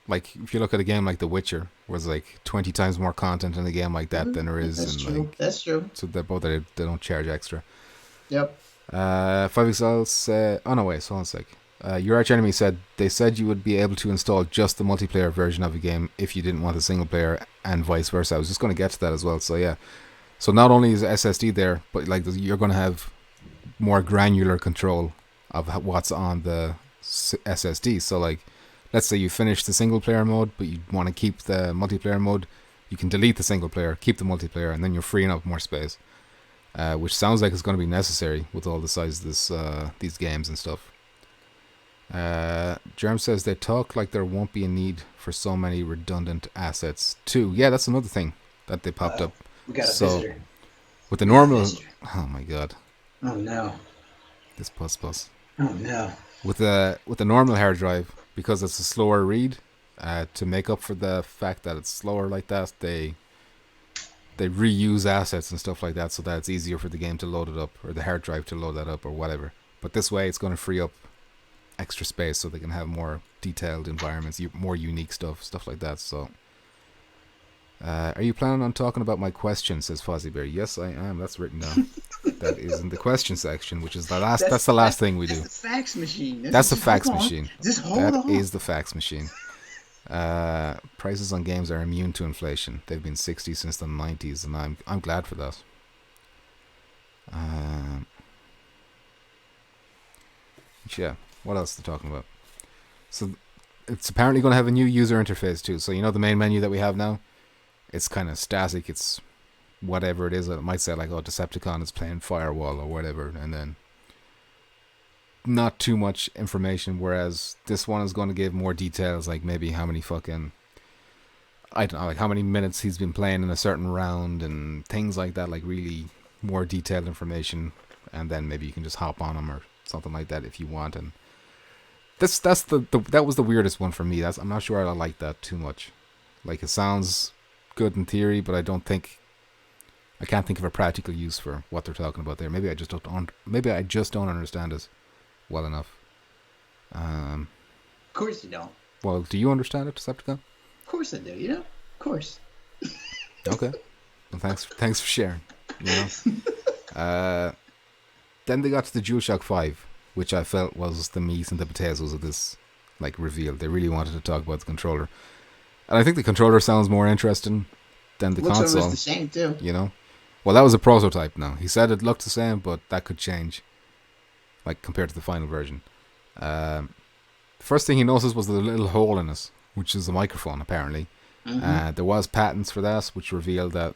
like if you look at a game like The Witcher, where there's like 20 times more content in a game like that than there is That's in true. like. That's true. So they don't charge extra. Yep. 5XL said, oh no, wait, so hold on a sec. Your arch enemy said they said you would be able to install just the multiplayer version of a game if you didn't want the single player, and vice versa. I was just going to get to that as well. So yeah, so not only is SSD there, but like you're going to have more granular control of what's on the SSD. So like, let's say you finish the single player mode, but you want to keep the multiplayer mode, you can delete the single player, keep the multiplayer, and then you're freeing up more space. Which sounds like it's going to be necessary with all the size of these games and stuff. Germ says they talk like there won't be a need for so many redundant assets too. Yeah, that's another thing that they popped up. We got a visitor. With the normal, oh my god, Oh no. this plus. Oh no. With the normal hard drive, because it's a slower read, to make up for the fact that it's slower like that, they reuse assets and stuff like that so that it's easier for the game to load it up, or the hard drive to load that up, or whatever. But this way it's going to free up extra space so they can have more detailed environments, more unique stuff like that. So are you planning on talking about my question, says Fozzie Bear? Yes, I am. That's written down. That is in the question section, which is that's the last thing we do. That's the fax machine. That's the fax machine. Just hold on. That is the fax machine. Prices on games are immune to inflation. They've been 60 since the 90s, and I'm glad for that. Yeah, what else are they talking about? So it's apparently going to have a new user interface too. So you know the main menu that we have now? It's kind of static. It's whatever it is. It might say like, oh, Decepticon is playing Firewall or whatever, and then not too much information, whereas this one is going to give more details, like maybe how many I don't know, like how many minutes he's been playing in a certain round and things like that, like really more detailed information, and then maybe you can just hop on him or something like that if you want. And that was the weirdest one for me. I'm not sure I like that too much. Like, it sounds good in theory, but I can't think of a practical use for what they're talking about there. Maybe I just don't understand it well enough. Of course you don't. Well, do you understand it, Decepticon? Of course I do, you know? Of course. Okay. Well, thanks for sharing. You know? Then they got to the DualShock 5, which I felt was the meat and the potatoes of this like reveal. They really wanted to talk about the controller. And I think the controller sounds more interesting than the console. Looks almost the same too. You know? Well, that was a prototype now. He said it looked the same, but that could change, like, compared to the final version. The first thing he noticed was the little hole in it, which is a microphone, apparently. Mm-hmm. There was patents for that, which revealed that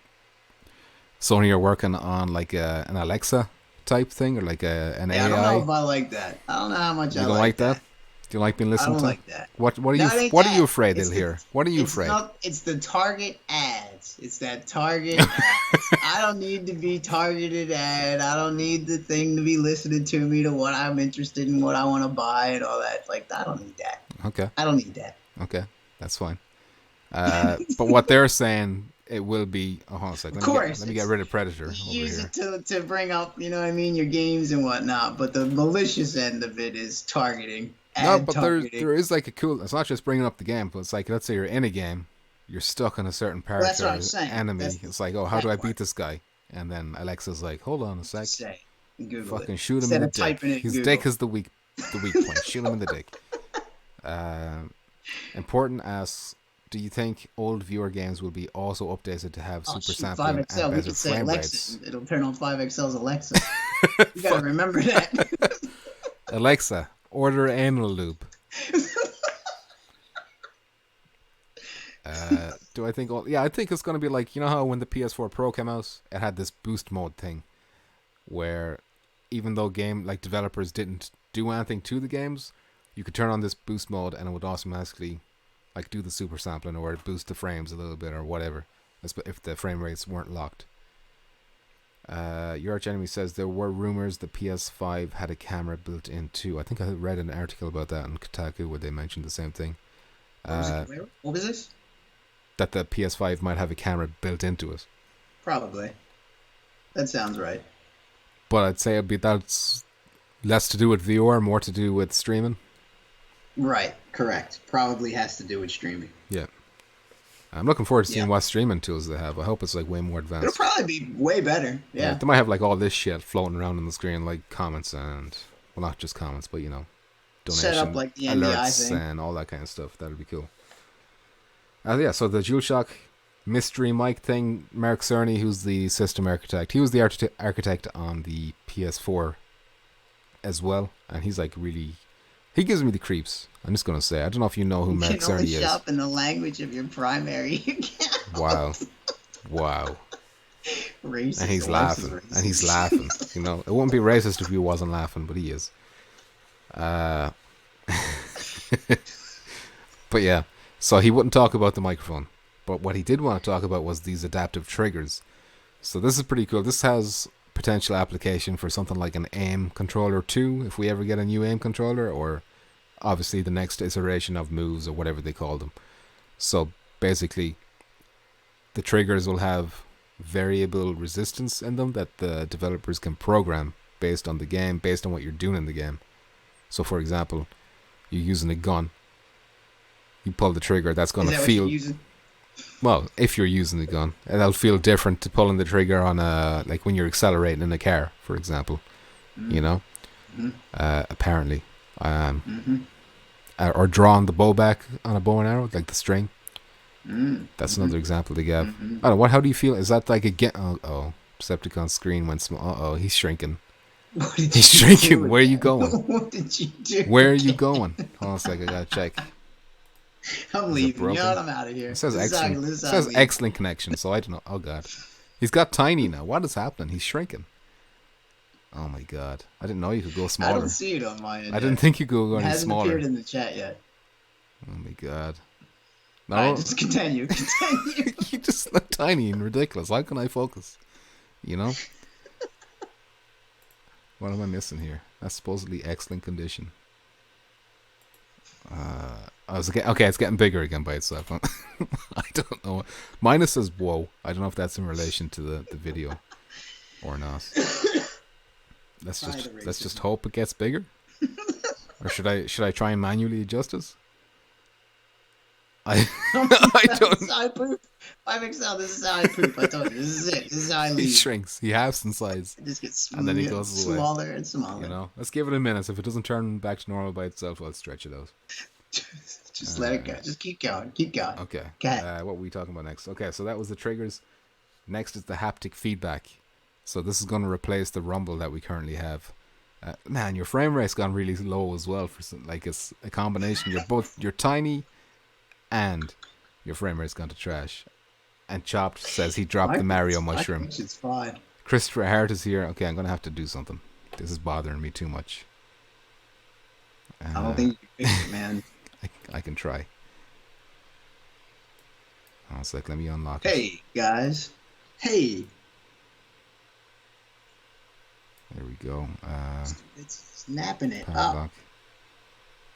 Sony are working on, like, an Alexa type thing, or like an AI. I don't know if I like that. I don't know how much I like that. You don't like that? Do you like being listened to? I don't like that. What are you afraid they'll hear? What are you afraid? It's the target ads. It's that target ad. I don't need to be targeted ad. I don't need the thing to be listening to me to what I'm interested in, what I want to buy and all that. Like, I don't need that. Okay. I don't need that. Okay. That's fine. But what they're saying, it will be... Oh, hold on a second. Of course. Let me get rid of Predator. Use it to bring up, you know what I mean, your games and whatnot. But the malicious end of it is targeting. No, but there is like a cool... It's not just bringing up the game, but it's like, let's say you're in a game, you're stuck on a certain part or enemy. It's like, oh, how do I beat this guy? And then Alexa's like, hold on a sec. Google Fucking it. shoot him Instead in the of typing dick. it in His Google. dick is the weak point. Shoot him in the dick. Important asks, do you think old viewer games will be also updated to have super sampling and 5XL. We better could say frame Alexa. rates? It'll turn on 5XL's Alexa. You gotta remember that. Alexa, order anal lube. Do I think? Yeah, I think it's gonna be like, you know how when the PS4 Pro came out, it had this boost mode thing, where even though game like developers didn't do anything to the games, you could turn on this boost mode and it would automatically like do the super sampling or boost the frames a little bit or whatever, if the frame rates weren't locked. Your Arch Enemy says there were rumors the PS5 had a camera built in too. I think I read an article about that on Kotaku where they mentioned the same thing. What was this? That the PS5 might have a camera built into it. Probably. That sounds right. But I'd say that's less to do with VR, more to do with streaming. Right, correct. Probably has to do with streaming. Yeah. I'm looking forward to seeing what streaming tools they have. I hope it's like way more advanced. It'll probably be way better. Yeah. They might have like all this shit floating around on the screen, like comments and, well, not just comments, but, you know, donation set up like the alerts NDI thing and all that kind of stuff. That'd be cool. Yeah, so the DualShock mystery mic thing, Mark Cerny, who's the system architect, he was the architect on the PS4 as well, and he's like really, he gives me the creeps. I'm just gonna say, I don't know if you know who Mark Cerny is. You can only shop in the language of your primary account. Wow. Racist. And he's laughing. You know, it wouldn't be racist if he wasn't laughing, but he is. But yeah. So he wouldn't talk about the microphone. But what he did want to talk about was these adaptive triggers. So this is pretty cool. This has potential application for something like an aim controller too, if we ever get a new aim controller, or obviously the next iteration of moves or whatever they call them. So basically, the triggers will have variable resistance in them that the developers can program based on the game, based on what you're doing in the game. So for example, you're using a gun. You pull the trigger, that's going to feel... Well, if you're using the gun, it'll feel different to pulling the trigger on like when you're accelerating in a car, for example. You know? Apparently. Or drawing the bow back on a bow and arrow, like the string. That's another example they gave. I don't know, how do you feel? Is that like a... Oh, Decepticon's screen went small. Uh-oh, he's shrinking. He's shrinking. Where are you going? What did you do? Where are you going? Hold on a second, I gotta check. I'm leaving. You know what? I'm out of here. It says excellent connection, so I don't know. Oh god, he's got tiny now. What is happening? He's shrinking. Oh my god, I didn't know you could go smaller. I don't see it on mine. I didn't think you could go any smaller. It hasn't appeared in the chat yet. Oh my god. No, all right, just continue. You just look tiny and ridiculous. How can I focus? You know. What am I missing here? That's supposedly excellent condition. It's getting bigger again by itself. I don't know. Mine says whoa. I don't know if that's in relation to the video or not. Let's just hope it gets bigger. Or should I try and manually adjust this? I don't. This is how I poop. 5XL, this is how I poop. I told you. This is it. This is how I leave. He shrinks. He halves in size. It just gets and then he goes smaller away. And smaller. You know, let's give it a minute. If it doesn't turn back to normal by itself, I'll stretch it out. Just let it go. Just keep going. Keep going. Okay. What were we talking about next? Okay, so that was the triggers. Next is the haptic feedback. So this is going to replace the rumble that we currently have. Man, your frame rate's gone really low as well. For some, like it's a combination. You're tiny, and your frame rate's gone to trash. And Chopped says he dropped the Mario mushroom. It's fine. Christopher Hart is here. Okay, I'm going to have to do something. This is bothering me too much. I don't think you can fix it, man. I can try. One sec, let me unlock it. Hey, guys. Hey. There we go. It's snapping it up.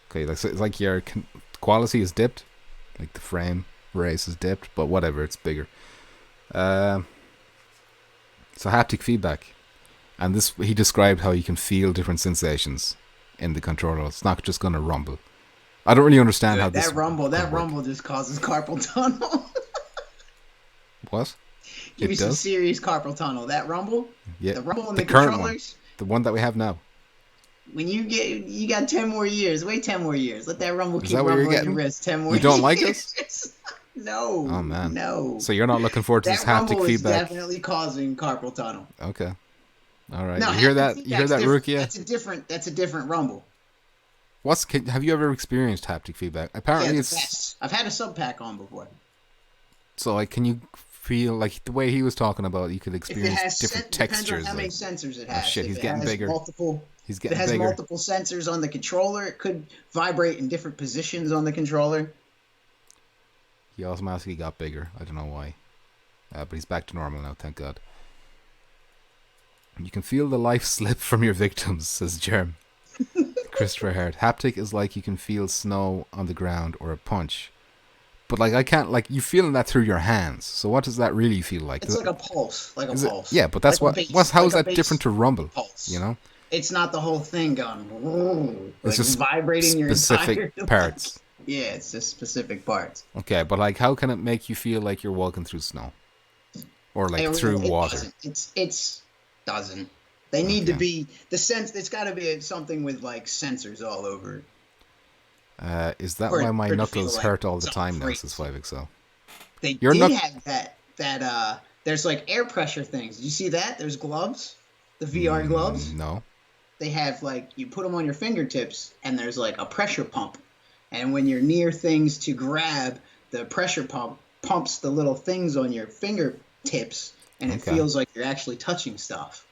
Okay, it's like your quality is dipped. Like the frame race is dipped, but whatever, it's bigger. So haptic feedback. And this, he described how you can feel different sensations in the controller. It's not just going to rumble. I don't really understand how this... That rumble just causes carpal tunnel. What? Give me some serious carpal tunnel. That rumble? Yeah. The rumble in the controllers? The one that we have now. When you got 10 more years. Wait 10 more years. Let that rumble Is keep that what you're rumbling your getting? wrist 10 more You years. don't like us? No. Oh, man. No. So you're not looking forward to this that rumble haptic feedback? is definitely causing carpal tunnel. Okay. All right. No, you hear haptic that? You hear feedback's that, different. Rukia? That's a different rumble. Have you ever experienced haptic feedback? Apparently, Yeah, it's best. I've had a sub pack on before. so like. Can you feel like the way he was talking about? You could experience different textures. Depends on how many like, sensors it oh has. shit, If he's it getting has bigger. He's If getting it has bigger. multiple sensors on the controller, it could vibrate in different positions on the controller. He automatically got bigger. I don't know why, but he's back to normal now. Thank God. You can feel the life slip from your victims, says Germ. Christopher Hart. Haptic is like you can feel snow on the ground or a punch. But like I can't like you feeling that through your hands. So what does that really feel like? It's like a pulse, Yeah, but that's like what. How is like a that different to rumble? pulse. You know, It's not the whole thing going. it's just vibrating your specific entire parts. Yeah, it's just specific parts. Okay, but like, how can it make you feel like you're walking through snow, or like through water? It's doesn't. They need to Okay. be the sense. It's got to be something with like sensors all over. Is that For why it- my for it to knuckles feel like hurt all the something time now? freaks. Says 5XL. They Your did knuck- have that. There's like air pressure things. Did you see that? There's gloves, the VR gloves. No. They have like you put them on your fingertips, and there's like a pressure pump. And when you're near things to grab, the pressure pump pumps the little things on your fingertips, and it Okay. feels like you're actually touching stuff.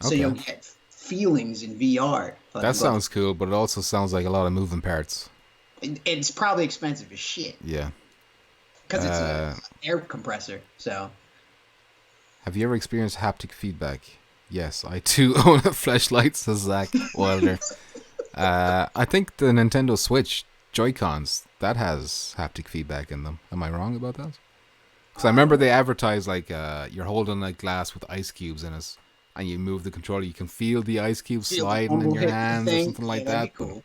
So Okay. you'll get feelings in VR. That sounds cool, but it also sounds like a lot of moving parts. It's probably expensive as shit Yeah. because it's an air compressor. So Have you ever experienced haptic feedback? Yes, I too own a flashlight, says Zach Wilder. I think the Nintendo Switch Joy-Cons, that has haptic feedback in them. Am I wrong about that? Because I remember they advertised like you're holding a glass with ice cubes in it, and you move the controller, you can feel the ice cubes feel the sliding in rumble your hit the hands or thing. something like Yeah, that'd that. be cool.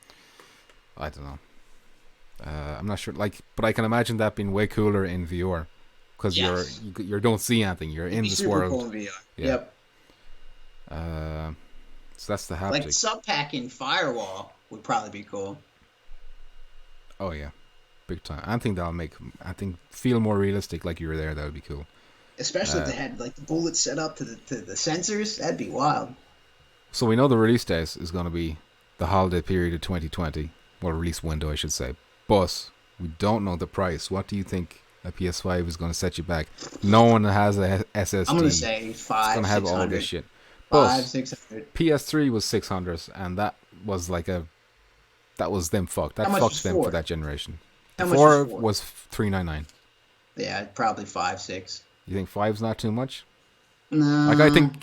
But I don't know. I'm not sure. Like, but I can imagine that being way cooler in VR, because Yes. you don't see anything. You're in Be this super world. cool in VR. Yeah. Yep. So that's the haptic. Like sub packing Firewall would probably be cool. Oh yeah, big time. I think feel more realistic. Like you were there, that would be cool. Especially if they had like the bullets set up to the sensors. That'd be wild. So we know the release date is going to be the holiday period of 2020. Well, release window, I should say. But we don't know the price. What do you think a PS5 is going to set you back? No one that has a SSD. I'm gonna say it's 500, going to have all this 600. shit. 500, But 600. PS3 was 600, and that was that was them fucked. That How much fucked was them four? for that generation. How The much 4 was four? was 399. Yeah, probably 5, 6. You think 5's not too much? No. Like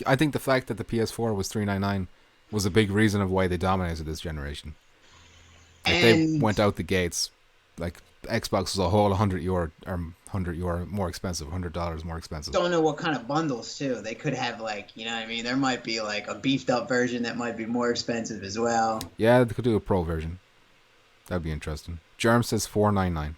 I think the fact that the PS4 was 399 was a big reason of why they dominated this generation. Like they And- went out the gates, like Xbox was a whole €100 or $100 more expensive, $100 more expensive. Don't know what kind of bundles too. They could have like, you know what I mean? There might be like a beefed up version that might be more expensive as well. Yeah, they could do a pro version. That'd be interesting. Germ says 499.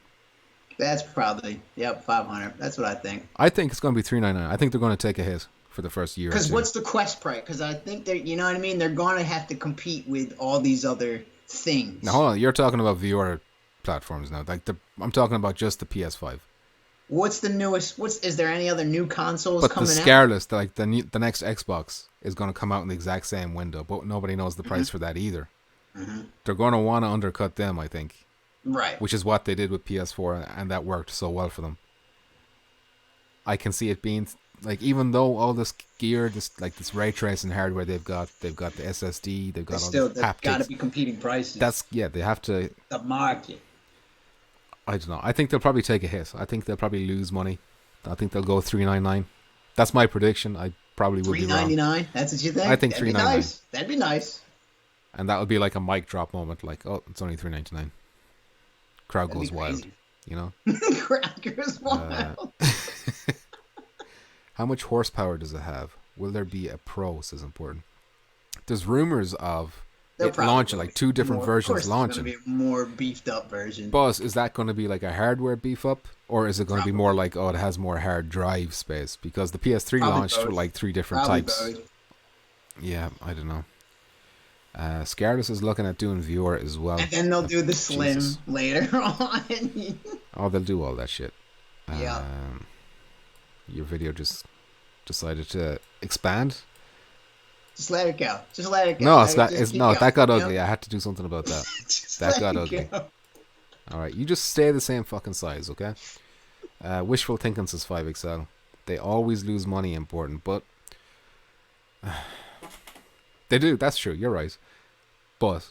That's probably 500. That's what I think. I think it's going to be 399. I think they're going to take a hit for the first year. Because what's the Quest price? Because I think they're, you know what I mean? They're going to have to compete with all these other things. Now hold on, you're talking about VR platforms now. Like I'm talking about just the PS5. What's the newest? Is there any other new consoles But the coming out? Scarlett, like the next Xbox, is going to come out in the exact same window, but nobody knows the price for that either. They're going to want to undercut them, I think, Right. which is what they did with PS4, and that worked so well for them. I can see it being like, even though all this gear, this ray tracing hardware they've got the SSD, they've got all Still, this there's got to haptics. be competing prices. They have to. the market. I don't know. I think they'll probably take a hit. I think they'll probably lose money. I think they'll go 399. That's my prediction. I probably would be wrong. $399. That's what you think? I think That'd be $399. nice. That'd be nice. And that would be like a mic drop moment. Like, oh, it's only $399. Crowd That'd goes be wild. crazy. You know. Crackers wild. How much horsepower does it have? Will there be a Pro? Says important. There's rumors of They'll it probably launching, be like 2 different more- versions of course launching. There's gonna be a more beefed up version. Buzz, is that going to be like a hardware beef up, or is it going to be more like, oh, it has more hard drive space? Because the PS3 Probably launched with both. like 3 different Probably types. both. Yeah, I don't know. Scarlett is looking at doing viewer as well. And then they'll do the slim Jesus. later on. Oh, they'll do all that shit. Yeah. Your video just decided to expand. Just let it go. Just let it go. No, Let it just keep going, that got you know? ugly. I had to do something about that. Just That let got it ugly. go. All right, you just stay the same fucking size, okay? Wishful thinking says 5XL. They always lose money important, but they do. That's true. You're right. But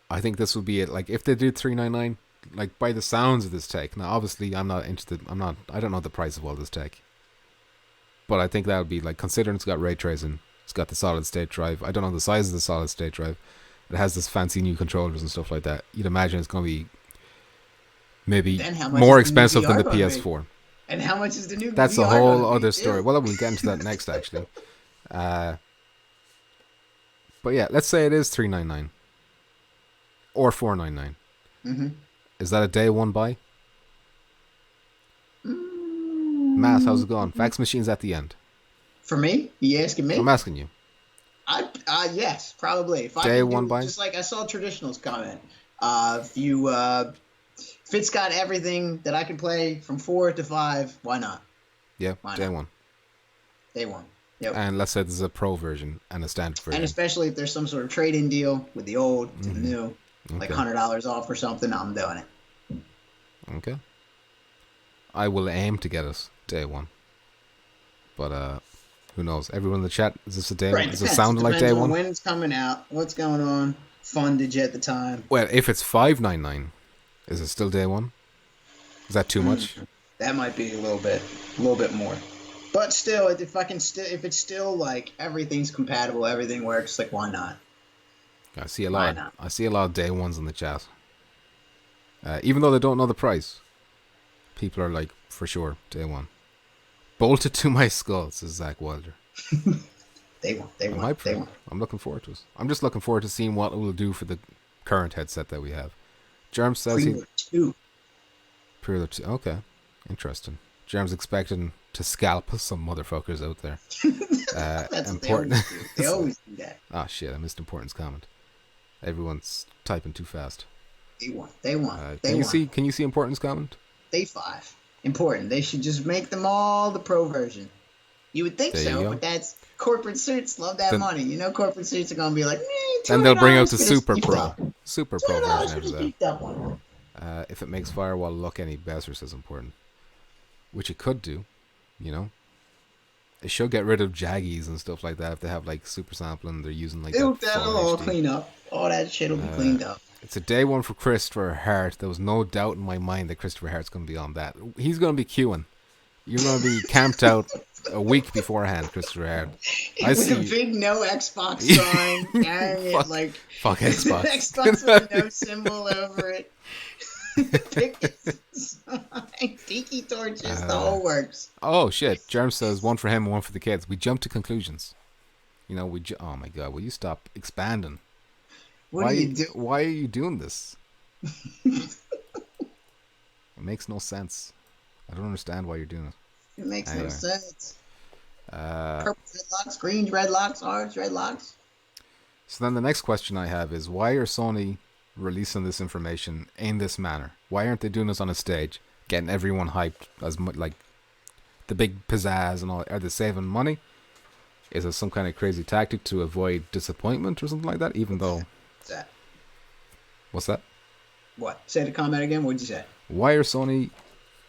I think this would be it. Like if they do 399, like by the sounds of this tech. Now, obviously, I don't know the price of all this tech. But I think that would be like, considering it's got ray tracing, it's got the solid state drive. I don't know the size of the solid state drive. It has this fancy new controllers and stuff like that. You'd imagine it's going to be maybe Then how much more is the new expensive than the VR gonna be? PS4. And how much is the new That's a VR whole gonna be, other too? story. Well, we'll get into that next, actually. But yeah, let's say it is $399 or $499. Mm-hmm. Is that a day one buy? Mass, how's it going? Fax machine's at the end. For me? You asking me? I'm asking you. Yes, probably. If I Day can one do, buy? just like I saw Traditional's comment. If it's got everything that I can play from 4 to 5, why not? Yeah, Why day not? one. Day one. Yep. And let's say there's a pro version and a standard version. And especially if there's some sort of trade-in deal with the old to the new, like Okay. $100 off or something, I'm doing it. Okay. I will aim to get it day one. But who knows? Everyone in the chat, is this a day one? Does it sound like day one? When it's coming out, what's going on, fundage at the time. Well, if it's $599, is it still day one? Is that too much? That might be a little bit more. But still, if it's still like everything's compatible, everything works, like why not? I see a Why lot. not? I see a lot of day ones in the chat. Even though they don't know the price, people are like, for sure, day one. Bolted to my skull, says Zach Wilder. They want. I'm looking forward to it. I'm just looking forward to seeing what it will do for the current headset that we have. Germ says he... Prelude 2. Okay, interesting. Germ's expecting to scalp some motherfuckers out there. That's Important. what they always do. That. Ah, shit, I missed Important's comment. Everyone's typing too fast. They want. Can you see Important's comment? Day 5. Important. They should just make them all the pro version. You would think There you so, go. but that's corporate suits love that Then- money. You know, corporate suits are gonna be like, Then they'll bring out $200 the for Super this Pro. stuff. Super Pro $200 version for of this that. beefed up one. If it makes Firewall look any better, says Important. Which it could do, you know. It should get rid of jaggies and stuff like that if they have like super sampling. They're using like that. That'll full all HD. clean up. All that shit will be cleaned up. It's a day one for Christopher Hart. There was no doubt in my mind that Christopher Hart's going to be on that. He's going to be queuing. You're going to be camped out a week beforehand, Christopher Hart. With a big no Xbox sign, carrying it like Fuck Xbox. Xbox with a no symbol over it. Tickets, tiki torches, the whole works. Oh shit! Germ says one for him and one for the kids. We jump to conclusions. You know, oh my god, will you stop expanding? What do you do? Why are you doing this? It makes no sense. I don't understand why you're doing it. It makes no Anyway. sense. Uh, Purple red locks, green red locks, orange red locks. so then the next question I have is, why are Sony releasing this information in this manner? Why aren't they doing this on a stage, getting everyone hyped as much, like the big pizzazz and all? Are they saving money? Is it some kind of crazy tactic to avoid disappointment or something like that? Even though, What's that? what's that? What? Say the comment again. What'd you say? Why are Sony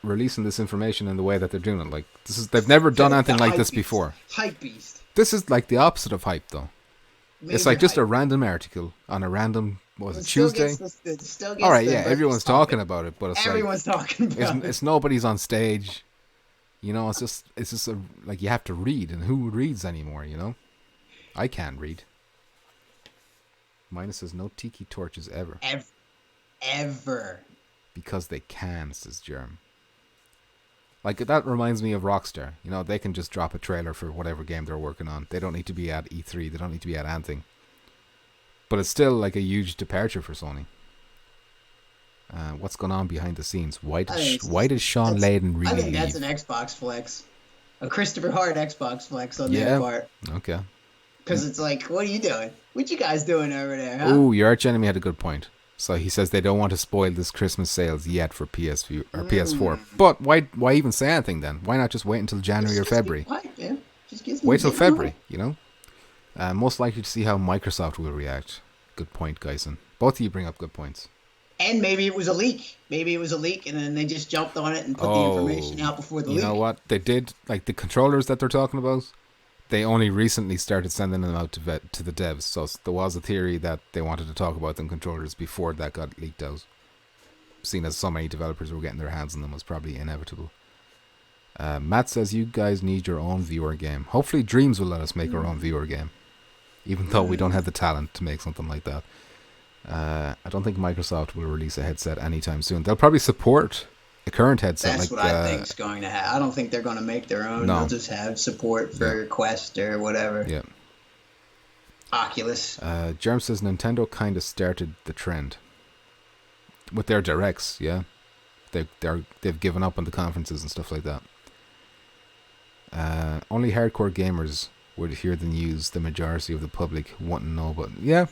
releasing this information in the way that they're doing it? Like they've never done anything like this before. Hype beast. This is like the opposite of hype, though. It's Major like just a hype. random article on a random, what was it, Still Tuesday? still gets All right, the yeah, verse everyone's pumping. talking about it, but it's Everyone's talking like about it. it's nobody's on stage. You know, it's just like you have to read, and who reads anymore? You know, I can't read. Minus says no tiki torches ever Ever. because they can, says Germ. Like that reminds me of Rockstar. You know, they can just drop a trailer for whatever game they're working on. They don't need to be at E3. They don't need to be at anything. But it's still like a huge departure for Sony. What's going on behind the scenes? Why does Sean Layden really I think leave? that's an Xbox flex. A Christopher Hart Xbox flex on their part. Okay. Because it's like, what are you doing? What you guys doing over there, huh? Ooh, your arch enemy had a good point. So he says they don't want to spoil this Christmas sales yet for PSV or PS4. But why even say anything then? Why not just wait until January or February? Wait till February, you know? Most likely to see how Microsoft will react. Good point, Geisen. Both of you bring up good points. And maybe it was a leak. Maybe it was a leak, and then they just jumped on it and put the information out before the leak. You know what? They did, like the controllers that they're talking about, they only recently started sending them out to the devs. So there was a theory that they wanted to talk about them controllers before that got leaked out. Seeing as so many developers were getting their hands on them was probably inevitable. Matt says you guys need your own viewer game. Hopefully Dreams will let us make our own viewer game. Even though we don't have the talent to make something like that. I don't think Microsoft will release a headset anytime soon. They'll probably support a current headset. That's what I think is going to happen. I don't think they're going to make their own. No. They'll just have support for Quest or whatever. Yeah. Oculus. Germ says Nintendo kind of started the trend with their directs. Yeah, they've given up on the conferences and stuff like that. Only hardcore gamers would hear the news. The majority of the public wouldn't know. But yeah,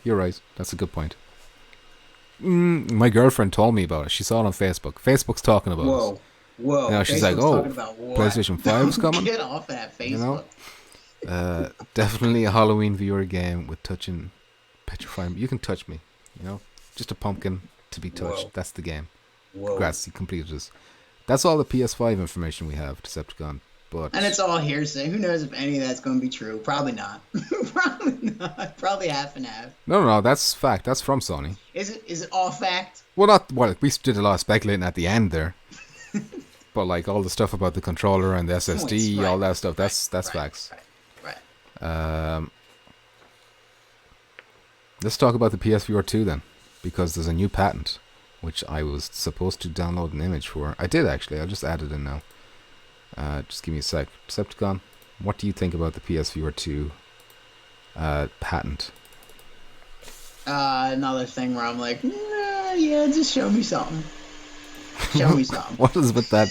you're right. That's a good point. My girlfriend told me about it. She saw it on Facebook. Facebook's talking about it. Whoa. You know, she's like, PlayStation 5's coming. Get off that Facebook. You know? Definitely a Halloween viewer game with touching, petrifying. You can touch me. You know, just a pumpkin to be touched. Whoa. That's the game. Whoa. Congrats, you completed this. That's all the PS5 information we have, Decepticon. And it's all hearsay. Who knows if any of that's going to be true? Probably not. Probably not. Probably half and half. No, that's fact. That's from Sony. Is it all fact? Well, we did a lot of speculating at the end there. But like all the stuff about the controller and the SSD, all that stuff, that's facts. Right. Let's talk about the PSVR 2 then, because there's a new patent, which I was supposed to download an image for. I did actually. I'll just add it in now. Just give me a sec. Decepticon, what do you think about the PSVR 2 patent? Another thing where I'm like, yeah, just show me something. Show me something. What is with that?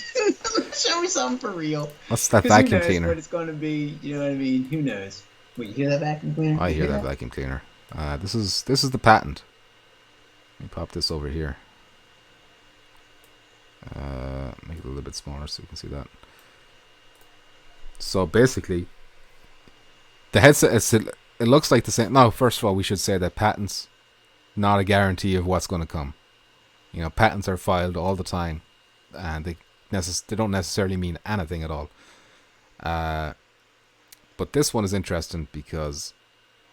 Show me something for real. What's that vacuum cleaner? Who knows what it's going to be? You know what I mean? Who knows? Wait, you hear that vacuum cleaner? I hear that vacuum cleaner. This is the patent. Let me pop this over here. Make it a little bit smaller so you can see that. So basically, the headset it looks like the same. Now, first of all, we should say that patents not a guarantee of what's going to come. You know, patents are filed all the time, and they don't necessarily mean anything at all. But this one is interesting because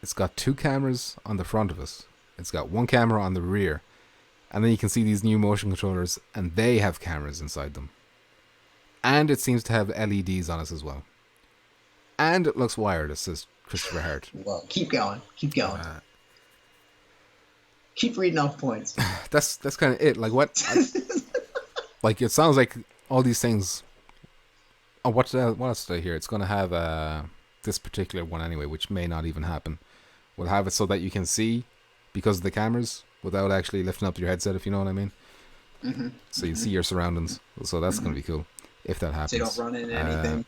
it's got two cameras on the front of it. It's got one camera on the rear, and then you can see these new motion controllers, and they have cameras inside them. And it seems to have LEDs on it as well. And it looks wireless, says Christopher Hart. Well, keep going. Keep reading off points. That's kind of it. Like what? Like it sounds like all these things. Oh, what else did I hear? It's going to have this particular one anyway, which may not even happen. We'll have it so that you can see because of the cameras without actually lifting up your headset, if you know what I mean. Mm-hmm. So you see your surroundings. So that's going to be cool if that happens. So you don't run into anything.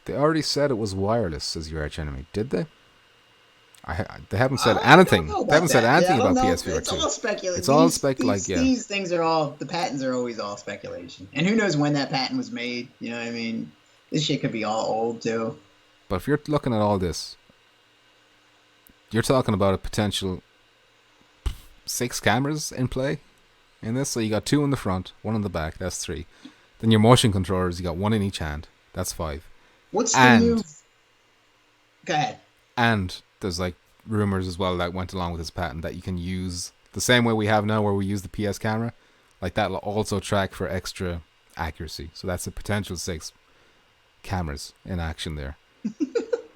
They already said it was wireless, says your arch enemy. Did they? They haven't said anything. They haven't said anything about PSVR 2. It's all speculation. It's all speculation. These things are all, the patents are always all speculation. And who knows when that patent was made? You know what I mean? This shit could be all old too. But if you're looking at all this, you're talking about a potential 6 cameras in play in this. So you got 2 in the front, 1 in the back. That's 3. Then your motion controllers, you got 1 in each hand. That's 5. What's the new? Go ahead. And there's like rumors as well that went along with this patent that you can use the same way we have now where we use the PS camera. Like that'll also track for extra accuracy. So that's a potential 6 cameras in action there.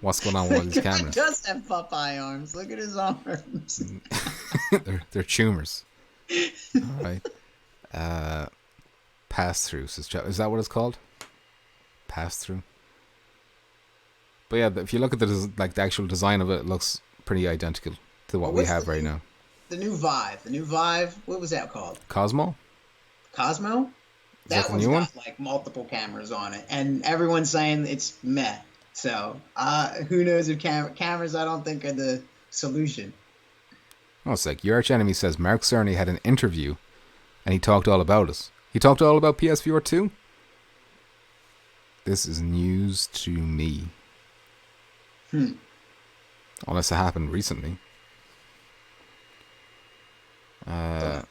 What's going on with all these cameras? He does have Popeye arms. Look at his arms. they're tumors. All right. Pass-through. Is that what it's called? Pass-through. But yeah, if you look at the actual design of it, it looks pretty identical to what we have right now. The new Vive. What was that called? Cosmo? That one's got like multiple cameras on it, and everyone's saying it's meh. So who knows if cameras? I don't think are the solution. Oh, it's like your arch enemy says Mark Cerny had an interview, and he talked all about us. He talked all about PSVR 2. This is news to me. Unless it happened recently.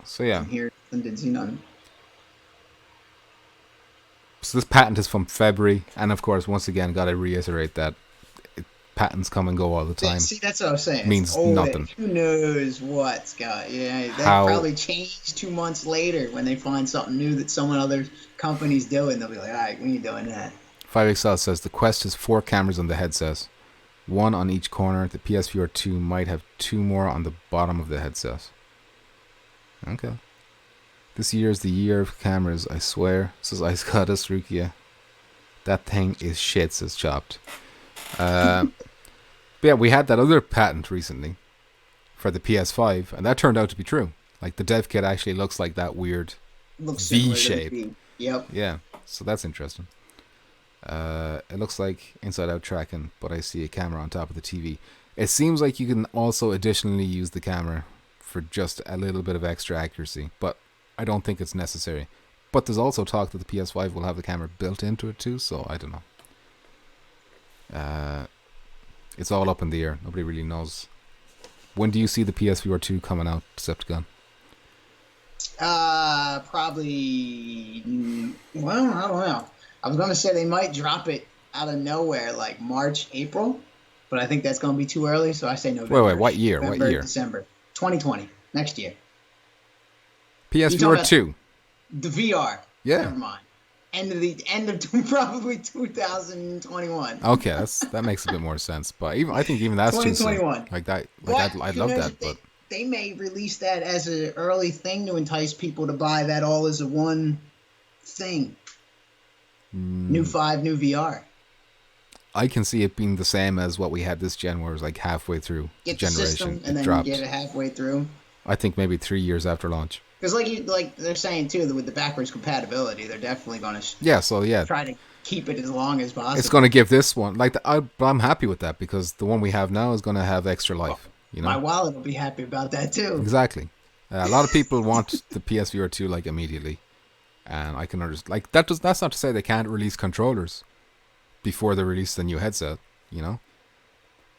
So yeah. Here, did see none. So this patent is from February, and of course, once again, got to reiterate that patents come and go all the time. See, that's what I was saying. Means nothing. Who knows what's got? Yeah, that probably changed 2 months later when they find something new that someone other company's doing. They'll be like, all right, we ain't doing that. 5XL says the Quest has 4 cameras on the headset, 1 on each corner. The PSVR 2 might have 2 more on the bottom of the headset. Okay. This year is the year of cameras, I swear, says Ice Goddess Rukia. That thing is shit, says Chopped. But yeah, we had that other patent recently for the PS5, and that turned out to be true. Like, the dev kit actually looks like that weird V shape. Yep. Yeah, so that's interesting. It looks like inside-out tracking, but I see a camera on top of the TV. It seems like you can also additionally use the camera for just a little bit of extra accuracy, but I don't think it's necessary. But there's also talk that the PS5 will have the camera built into it too, so I don't know. It's all up in the air. Nobody really knows. When do you see the PSVR 2 coming out, Decepticon? Probably. Well, I don't know. I was gonna say they might drop it out of nowhere, like March, April, but I think that's gonna be too early. So I say November. Wait, what year? November, what year? December, 2020, next year. PSVR 2. The VR. Yeah. Never mind. End of probably 2021. Okay, that makes a bit more sense. But I think even that's too soon. 2021. Like that. Like I'd love that. But they may release that as an early thing to entice people to buy that all as a one thing. New 5, new VR. I can see it being the same as what we had this gen, where it was like halfway through the generation, system, and then dropped. get it halfway through. I think maybe 3 years after launch. Because like they're saying too, that with the backwards compatibility, they're definitely going to try to keep it as long as possible. It's going to give this one I'm happy with that, because the one we have now is going to have extra life. You know, my wallet will be happy about that too. Exactly. A lot of people want the PSVR 2 like immediately, and I can understand. Like that's not to say they can't release controllers before they release the new headset. You know,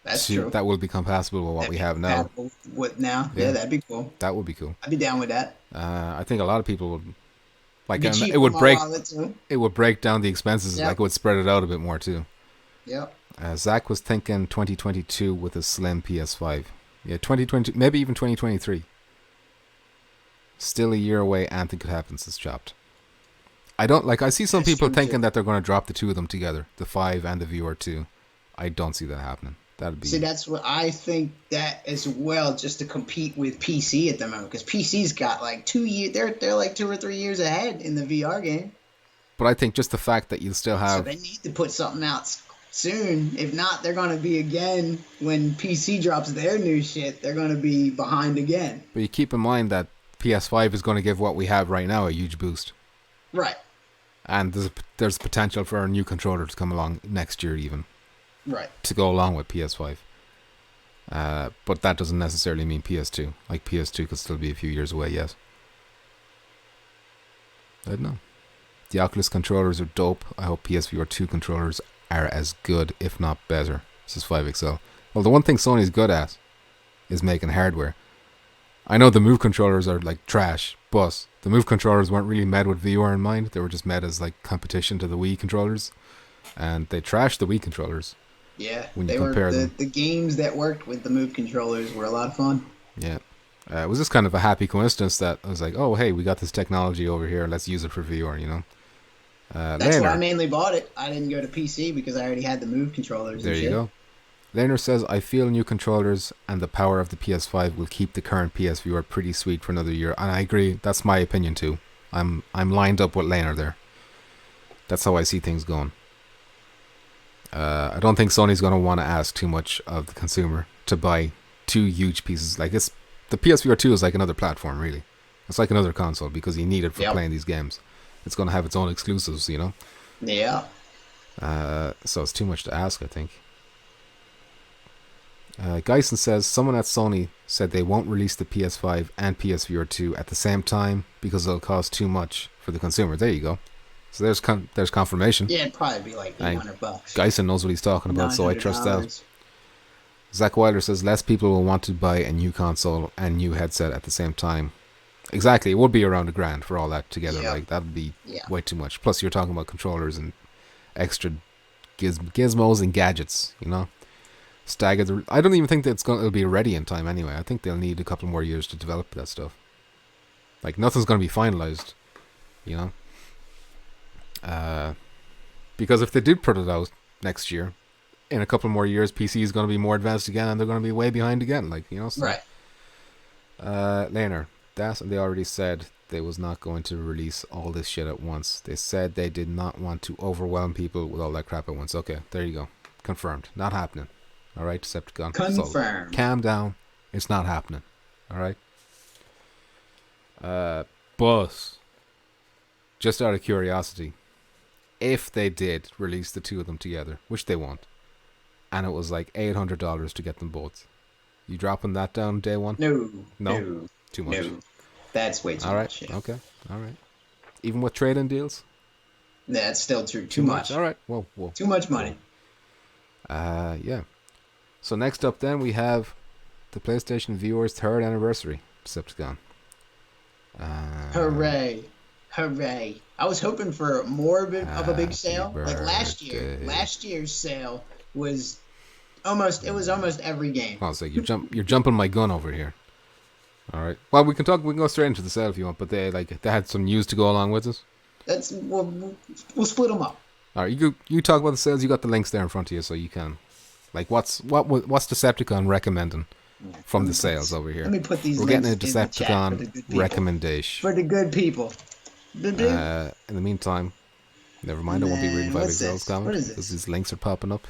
that's true. That will be compatible with what we have now. What now? Yeah, that'd be cool. That would be cool. I'd be down with that. I think a lot of people would like. It would break. It would break down the expenses. Yep. Like it would spread it out a bit more too. Yep. Zach was thinking 2022 with a slim PS5. Yeah, 2020, maybe even 2023. Still a year away. Anything could happen, says Chopped. I don't like. I see some people thinking that they're going to drop the two of them together, the 5 and the VR 2. I don't see that happening. That'd be. See, that's what I think that as well, just to compete with PC at the moment, because PC's got like 2 years. They're like 2 or 3 years ahead in the VR game. But I think just the fact that you still have. So they need to put something out soon. If not, they're going to be again when PC drops their new shit. They're going to be behind again. But you keep in mind that PS5 is going to give what we have right now a huge boost. Right. And there's potential for a new controller to come along next year even. Right. To go along with PS5. But that doesn't necessarily mean PS2. Like PS2 could still be a few years away, yes. I don't know. The Oculus controllers are dope. I hope PSVR 2 controllers are as good, if not better. This is 5XL. Well, the one thing Sony's good at is making hardware. I know the Move controllers are like trash, but the Move controllers weren't really made with VR in mind. They were just made as like competition to the Wii controllers. And they trashed the Wii controllers. Yeah, when you compare them. The games that worked with the Move controllers were a lot of fun. Yeah. It was just kind of a happy coincidence that I was like, oh, hey, we got this technology over here. Let's use it for VR, you know? That's why I mainly bought it. I didn't go to PC because I already had the Move controllers. There you go. Laner says, I feel new controllers and the power of the PS5 will keep the current PSVR pretty sweet for another year. And I agree. That's my opinion too. I'm lined up with Laner there. That's how I see things going. I don't think Sony's going to want to ask too much of the consumer to buy 2 huge pieces. Like the PSVR 2 is like another platform, really. It's like another console because you need it for playing these games. It's going to have its own exclusives, you know? Yeah. So it's too much to ask, I think. Geisen says someone at Sony said they won't release the PS5 and PSVR 2 at the same time because it'll cost too much for the consumer. There you go. So there's confirmation. Yeah, it'd probably be like $800. Geisen knows what he's talking about, so I trust that. $900. Zach Wilder says less people will want to buy a new console and new headset at the same time. Exactly, it would be around $1,000 for all that together. Yep. Like that'd be way too much. Plus, you're talking about controllers and extra gizmos and gadgets. You know, staggered. I don't even think that it'll be ready in time anyway. I think they'll need a couple more years to develop that stuff. Like nothing's going to be finalized. You know, because if they did put it out next year, in a couple more years, PC is going to be more advanced again, and they're going to be way behind again. Like, you know, so. Right. Laner, they already said they was not going to release all this shit at once. They said they did not want to overwhelm people with all that crap at once. Okay, there you go. Confirmed. Not happening. All right, Decepticon. Confirmed. So, calm down. It's not happening. All right. But just out of curiosity, if they did release the two of them together, which they won't, and it was like $800 to get them both, you dropping that down day one? No. Too much. No. That's way too All right. much. Yeah. Okay. All right. Even with trade-in deals? That's still too much. All right. Whoa. Too much money. Yeah. So next up then we have the PlayStation Viewers 3rd anniversary, Decepticon. Hooray. I was hoping for more of a big sale. Like last year. Last year's sale was almost every game. Oh, so you're jumping my gun over here. All right. Well, we can go straight into the sale if you want, but they had some news to go along with it. We'll split them up. All right, you talk about the sales. You got the links there in front of you, so you can. Like, what's Decepticon recommending from the sales over here? Let me put these. We're links getting a in the chat Decepticon recommendation for the good people. In the meantime, never mind. I won't be reading 5XL's comment because these links are popping up.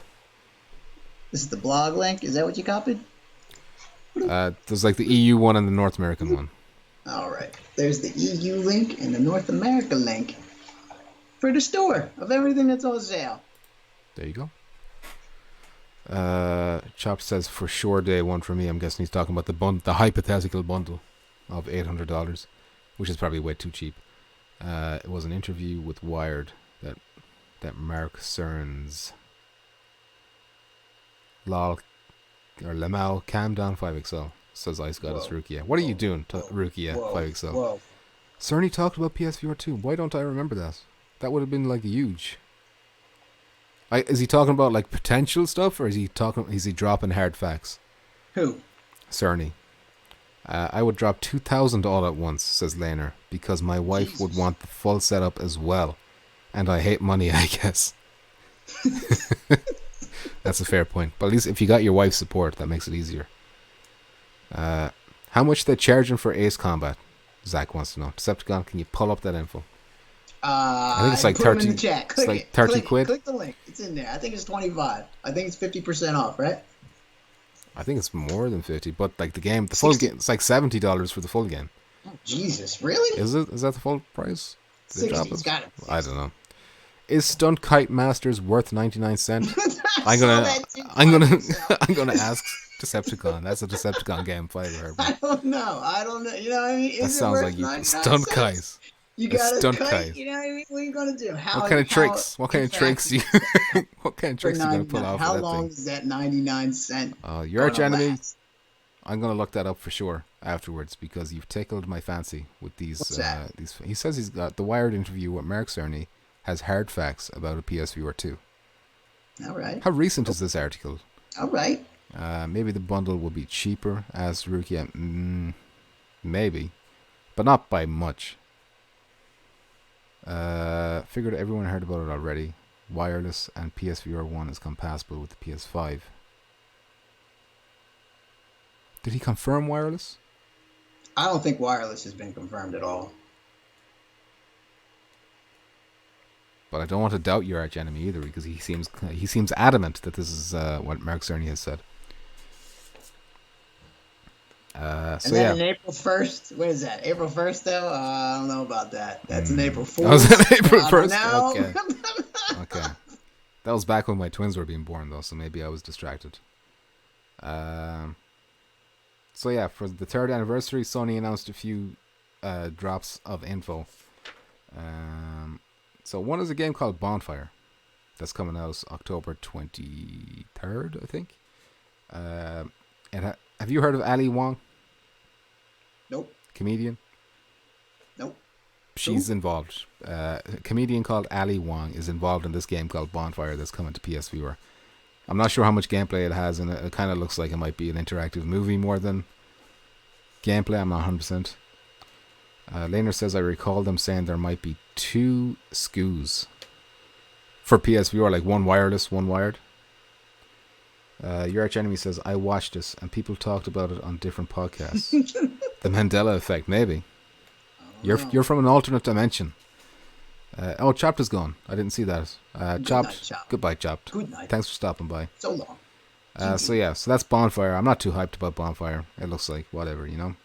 This is the blog link. Is that what you copied? There's like the EU one and the North American one. All right. There's the EU link and the North America link for the store of everything that's on sale. There you go. Chop says for sure day one for me. I'm guessing he's talking about the hypothetical bundle of $800, which is probably way too cheap. It was an interview with Wired that Mark Cerns Lamau, calm down 5XL, says Ice Goddess Rukia. What are you doing, Rukia 5XL? Whoa. Cerny talked about PSVR 2. Why don't I remember that? That would have been like huge. Is he talking about like potential stuff, or is he dropping hard facts? Who? Cerny. I would drop 2,000 all at once, says Laner, because my wife would want the full setup as well. And I hate money, I guess. That's a fair point. But at least if you got your wife's support, that makes it easier. How much they charging for Ace Combat? Zach wants to know. Decepticon, can you pull up that info? I think it's like 30. In the chat. It's like 30 quid. Click the link. It's in there. I think it's 25. I think it's 50% off, right? I think it's more than 50, but like the full game, it's like $70 for the full game. Oh, Jesus, really? Is it? Is that the full price? 60. It's got it. I don't know. Is Stunt Kite Masters worth 99 cents? I'm gonna ask Decepticon. That's a Decepticon game if I ever heard. I don't know. You know what I mean? That sounds like you. Stunt Kite. You got a Stunt kite. You know what I mean? What are you gonna do? What kind of tricks? What kind of tricks you gonna pull off? How long is that 99 cent? Your arch enemy. I'm gonna look that up for sure afterwards because you've tickled my fancy with these. What's that? He says he's got the Wired interview with Mark Cerny has hard facts about a PSVR 2. All right. How recent is this article? All right. Maybe the bundle will be cheaper as Rukia. Maybe, but not by much. Figured everyone heard about it already. Wireless and PSVR 1 is compatible with the PS5. Did he confirm wireless? I don't think wireless has been confirmed at all. But I don't want to doubt your arch enemy either because he seems adamant that this is what Mark Cerny has said. And then on April 1st, what is that? April 1st though? I don't know about that. That's an April 4th. Oh, is that April 1st? Okay. That was back when my twins were being born, though, so maybe I was distracted. So yeah, for the 3rd anniversary, Sony announced a few drops of info. So one is a game called Bonfire that's coming out October 23rd, I think. And have you heard of Ali Wong? Nope. Comedian? Nope. She's involved. A comedian called Ali Wong is involved in this game called Bonfire that's coming to PSVR. I'm not sure how much gameplay it has, and it kind of looks like it might be an interactive movie more than gameplay. I'm not 100%. Laner says, I recall them saying there might be 2 SKUs for PSVR, like one wireless, one wired. Your Arch Enemy says, I watched this and people talked about it on different podcasts. The Mandela effect, maybe. You're from an alternate dimension. Chopped is gone. I didn't see that. Chopped. Goodbye, Chopped. Good night. Thanks for stopping by. So long. So that's Bonfire. I'm not too hyped about Bonfire. It looks like whatever, you know.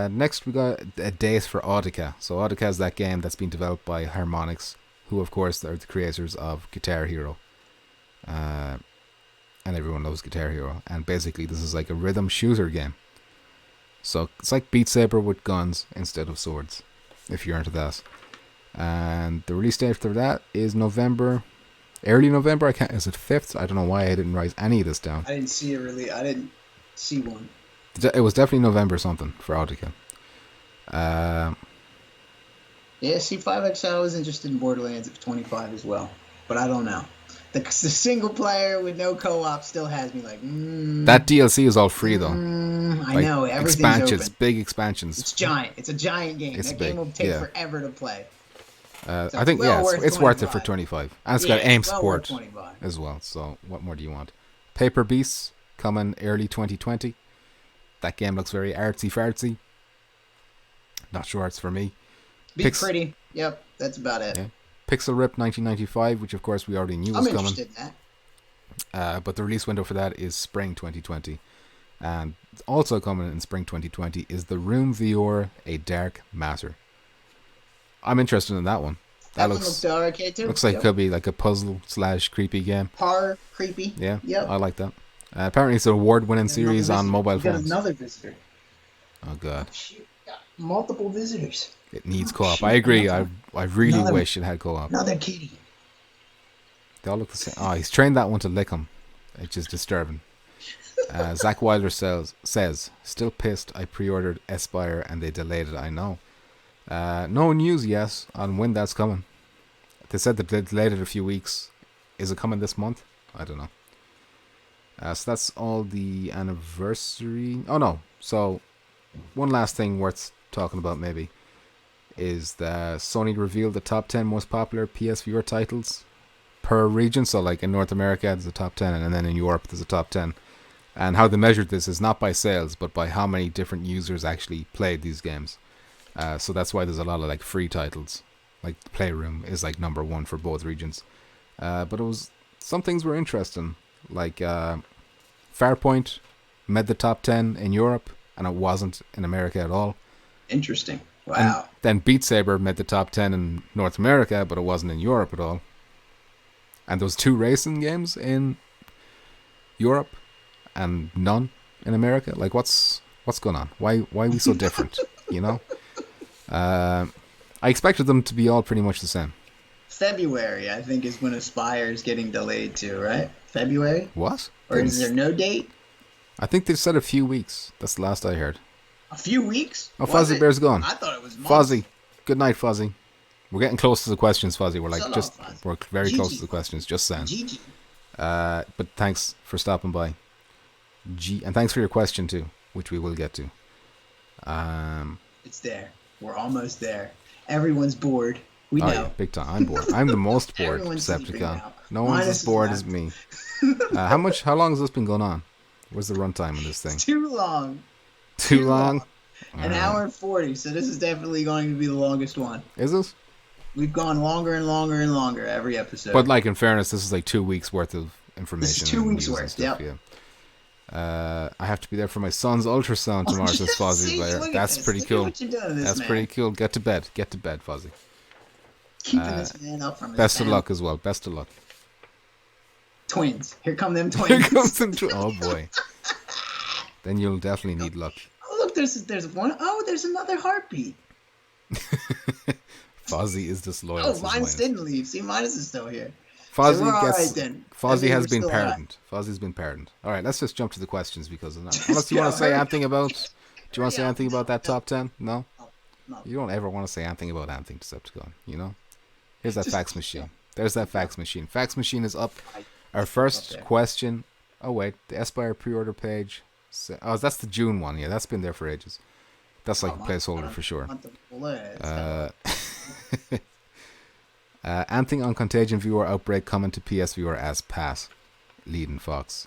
Next we got a date for Audica. So Audica is that game that's been developed by Harmonix, who of course are the creators of Guitar Hero. And everyone loves Guitar Hero. And basically this is like a rhythm shooter game. So it's like Beat Saber with guns instead of swords, if you're into that. And the release date for that is early November. Is it 5th? I don't know why I didn't write any of this down. I didn't see it really. I didn't see one. It was definitely November something for Audica. Yeah, C5XL was interested in Borderlands at 25 as well, but I don't know. The single player with no co-op still has me like. That DLC is all free though. I know everything's expansions, open. big expansions. It's giant. It's a giant game. It's that big, game will take yeah. forever to play. I think it's worth it for 25, and it's got Yeah, aim it's well support worth 25. as well. So what more do you want? Paper Beasts coming early 2020. That game looks very artsy fartsy. Not sure it's for me. Be pretty. Yep, that's about it. Yeah. Pixel Rip 1995, which of course we already knew was coming. I'm interested in that. But the release window for that is spring 2020. And also coming in spring 2020 is The Room VR, A Dark Matter. I'm interested in that one. That looks okay too. Looks like it could be like a puzzle / creepy game. Horror, creepy. Yeah, yep. I like that. Apparently it's an award-winning series on mobile phones. Got another visitor. Oh god. Shoot, got multiple visitors. It needs co-op. I agree. I really wish it had co-op. Another kitty. They all look the same. Oh, he's trained that one to lick him. It's just disturbing. Zach Wilder says, still pissed I pre-ordered Aspire and they delayed it. I know. No news yet on when that's coming. They said that they delayed it a few weeks. Is it coming this month? I don't know. So that's all the anniversary. Oh no. So one last thing worth talking about maybe is that Sony revealed the top 10 most popular PSVR titles per region. So like in North America there's a top 10 and then in Europe there's a top 10. And how they measured this is not by sales but by how many different users actually played these games. So that's why there's a lot of like free titles. Like Playroom is like number 1 for both regions. But some things were interesting. Like Farpoint made the top 10 in Europe and it wasn't in America at all. Interesting. Wow. And then Beat Saber made the top 10 in North America, but it wasn't in Europe at all. And there was 2 racing games in Europe and none in America. Like what's going on? Why are we so different? You know? I expected them to be all pretty much the same. February, I think, is when Aspire is getting delayed to, right? February? What? Or is there no date? I think they've said a few weeks. That's the last I heard. A few weeks? Oh, Fuzzy Bear's gone. I thought it was months. Fuzzy. Good night, Fuzzy. We're getting close to the questions, Fuzzy. We're like we're very GG. close to the questions. Just saying. GG. But thanks for stopping by. And thanks for your question too, which we will get to. It's there. We're almost there. Everyone's bored. We know. Yeah, big time. I'm bored. I'm the most bored Decepticon. No one's as bored as me. How long has this been going on? Where's the runtime on this thing? It's too long. Too long? An hour and 40, so this is definitely going to be the longest one. Is it? We've gone longer and longer and longer every episode. But like in fairness, this is like 2 weeks worth of information. This is 2 weeks worth, stuff, yeah. I have to be there for my son's ultrasound tomorrow, says Fozzie Blair. That's pretty cool. That's pretty cool. Get to bed, Fozzie. Keeping this man up from his Best of luck as well. Best of luck. twins. Here come them twins. Here comes into oh boy. Then you'll definitely need luck. Oh, look, there's one. Oh, there's another heartbeat. Fozzie is disloyal. Oh, Minus didn't leave. See, Minus is still here. Fozzie so gets. right, then. Fozzie has been still pardoned. Fozzie's been pardoned. All right, let's just jump to the questions because unless you want to say anything about. Do you want to say anything about that top 10? No. No. You don't ever want to say anything about anything, Decepticon. You know. Here's that Just fax machine. There's that fax machine. Fax machine is up. Our first question. Oh wait, the Aspire pre-order page. Oh, that's the June one. Yeah, that's been there for ages. That's like a placeholder for sure. Anything on Contagion Viewer Outbreak coming to PSVR as pass. Leading Fox.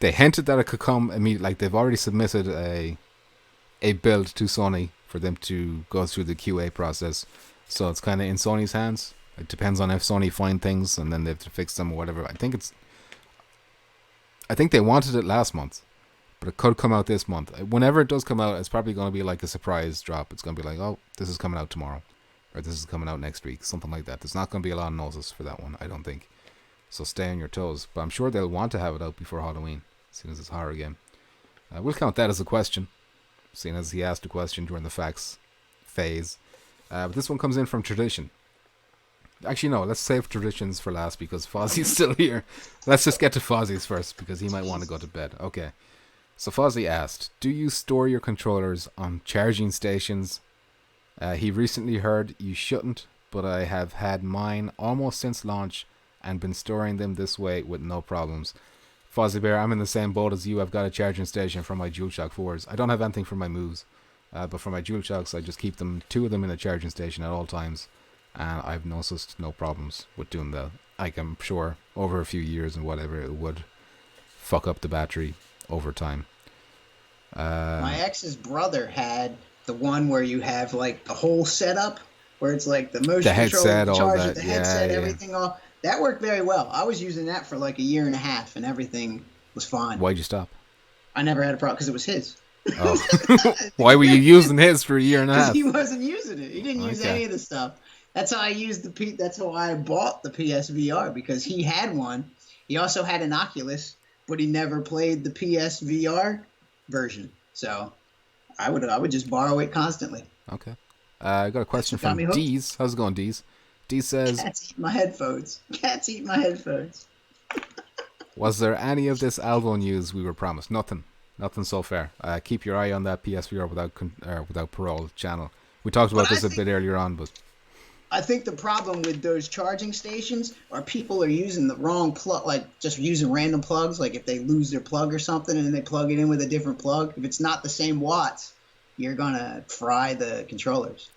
They hinted that it could come immediately. Like they've already submitted a build to Sony for them to go through the QA process. So it's kind of in Sony's hands. It depends on if Sony find things and then they have to fix them or whatever. I think they wanted it last month, but it could come out this month. Whenever it does come out, it's probably going to be like a surprise drop. It's going to be like, oh, this is coming out tomorrow, or this is coming out next week, something like that. There's not going to be a lot of notice for that one, I don't think. So stay on your toes. But I'm sure they'll want to have it out before Halloween, seeing as it's a horror game. We'll count that as a question, seeing as he asked a question during the facts phase. But this one comes in from Tradition. Actually, no, let's save Traditions for last because Fozzie's still here. Let's just get to Fozzie's first because he might want to go to bed. Okay. So Fozzie asked, do you store your controllers on charging stations? He recently heard you shouldn't, but I have had mine almost since launch and been storing them this way with no problems. Fozzie Bear, I'm in the same boat as you. I've got a charging station for my DualShock 4s. I don't have anything for my moves, but for my DualShocks, I just keep them, 2 of them in a charging station at all times. And I've noticed no problems with doing that. Like, I'm sure over a few years and whatever, it would fuck up the battery over time. My ex's brother had the one where you have like the whole setup, where it's like the motion control, the charger, the headset, everything all. That worked very well. I was using that for like a year and a half, and everything was fine. Why'd you stop? I never had a problem because it was his. Oh. Why were you using his for a year and a half? He wasn't using it. He didn't use any of the stuff. That's how I used that's how I bought the PSVR, because he had one. He also had an Oculus, but he never played the PSVR version. So I would just borrow it constantly. Okay. I got a question from Tease. How's it going, Tease? Tease says, Cats eat my headphones. Cats eat my headphones. Was there any of this Alvo news we were promised? Nothing so far. Keep your eye on that PSVR without parole channel. We talked about this a bit earlier on, but I think the problem with those charging stations are people are using the wrong plug, like just using random plugs. Like if they lose their plug or something and they plug it in with a different plug, if it's not the same watts, you're gonna fry the controllers.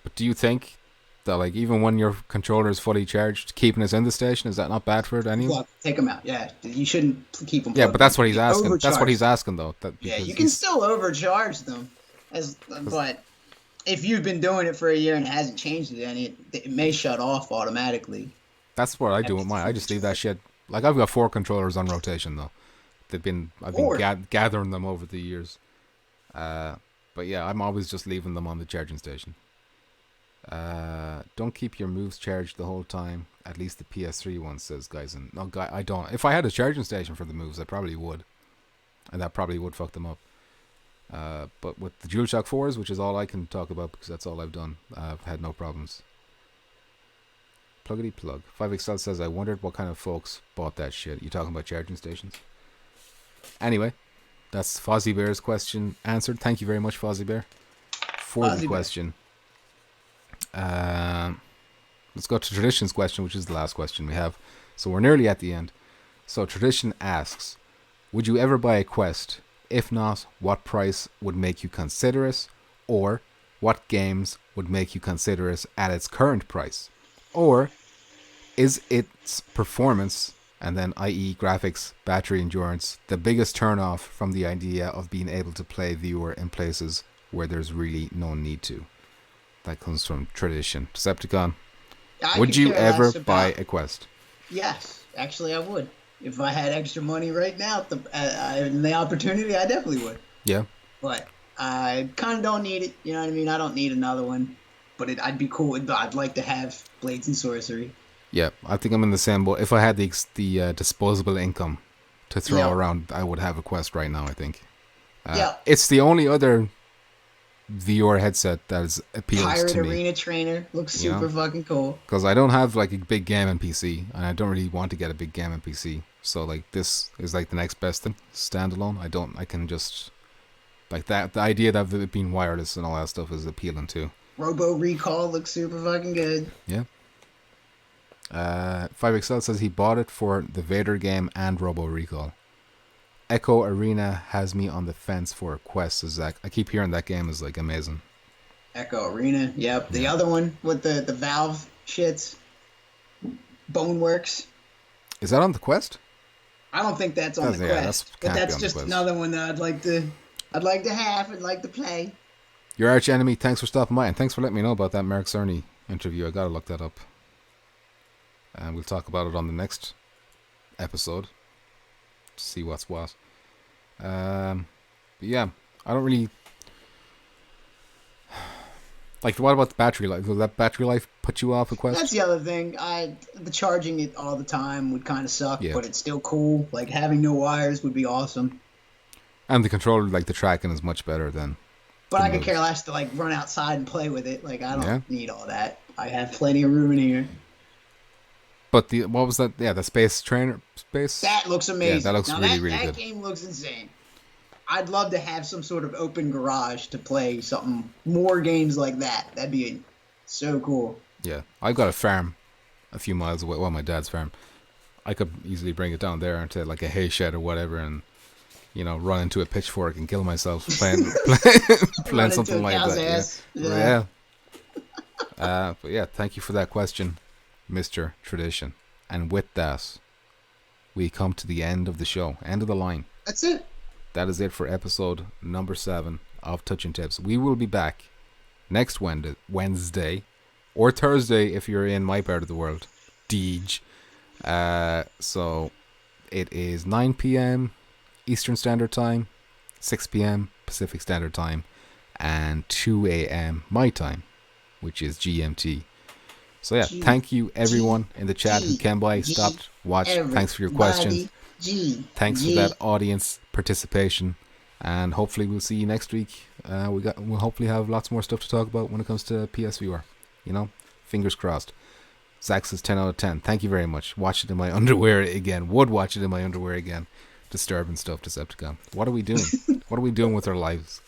But do you think that, like, even when your controller is fully charged, keeping it in the station, is that not bad for it anyway? Take them out. Yeah, you shouldn't keep them. Yeah, but that's what he's asking. That's what he's asking, though. Yeah, you can still overcharge them, but if you've been doing it for a year and it hasn't changed it any, it may shut off automatically. That's what I do with mine. I just leave that shit. Like, I've got 4 controllers on rotation, though. I've been gathering them over the years. But yeah, I'm always just leaving them on the charging station. Don't keep your moves charged the whole time. At least the PS3 one, says guys. And no, guy, I don't. If I had a charging station for the moves, I probably would, and that probably would fuck them up. But with the DualShock 4s, which is all I can talk about because that's all I've done, I've had no problems. Pluggity plug. 5XL says, I wondered what kind of folks bought that shit. You talking about charging stations? Anyway, that's Fozzie Bear's question answered. Thank you very much, Fozzie Bear, for the question. Let's go to Tradition's question, which is the last question we have. So we're nearly at the end. So Tradition asks, would you ever buy a Quest? If not, what price would make you consider it? Or what games would make you consider it at its current price? Or is its performance, and then i.e. graphics, battery endurance, the biggest turn-off from the idea of being able to play Viewer in places where there's really no need to? That comes from Tradition. Decepticon, would you ever buy a Quest? Yes, actually I would. If I had extra money right now, the opportunity, I definitely would. Yeah. But I kind of don't need it. You know what I mean? I don't need another one. But I'd be cool. I'd like to have Blades and Sorcery. Yeah, I think I'm in the same boat. If I had the disposable income to throw around, I would have a Quest right now, I think. It's the only other VR headset that is appeals Pirate to me. Arena Trainer looks super fucking cool. Because I don't have like a big gaming PC, and I don't really want to get a big gaming PC. So like this is like the next best thing, standalone. I can just like that. The idea that it being wireless and all that stuff is appealing too. Robo Recall looks super fucking good. Yeah. 5XL says he bought it for the Vader game and Robo Recall. Echo Arena has me on the fence for a Quest, says Zach. I keep hearing that game is like amazing. Echo Arena, yep. The other one with the Valve shits, Boneworks. Is that on the Quest? I don't think that's on the Quest, but that's just another one that I'd like to have and like to play. Your arch enemy, thanks for stopping by, and thanks for letting me know about that Mark Cerny interview. I gotta look that up. And we'll talk about it on the next episode. See what's what. But yeah, I don't really like. What about the battery life? Will that battery life put you off a Quest? That's the other thing. The charging it all the time would kind of suck, but it's still cool. Like having no wires would be awesome. And the controller, like the tracking, is much better than. But I could care less to like run outside and play with it. Like I don't need all that. I have plenty of room in here. But what was that? Yeah, the Space Trainer space. That looks amazing. Yeah, that looks really good. That game looks insane. I'd love to have some sort of open garage to play more games like that. That'd be so cool. Yeah, I've got a farm a few miles away. Well, my dad's farm. I could easily bring it down there into like a hay shed or whatever, and run into a pitchfork and kill myself playing something like that. Yeah. But yeah, thank you for that question, Mr. Tradition. And with that, we come to the end of the show, end of the line. That's it. That is it for episode number 7 of Touching Tips. We will be back next Wednesday or Thursday if you're in my part of the world. Deej. So it is 9 p.m. Eastern Standard Time, 6 p.m. Pacific Standard Time, and 2 a.m. my time, which is GMT. So yeah, thank you everyone in the chat who came by, stopped, watched. Thanks for your questions. Thanks for that audience participation, and hopefully we'll see you next week. We'll hopefully have lots more stuff to talk about when it comes to PSVR. Fingers crossed. Zach says 10 out of 10. Thank you very much. Watch it in my underwear again. Would watch it in my underwear again. Disturbing stuff, Decepticon. What are we doing? What are we doing with our lives?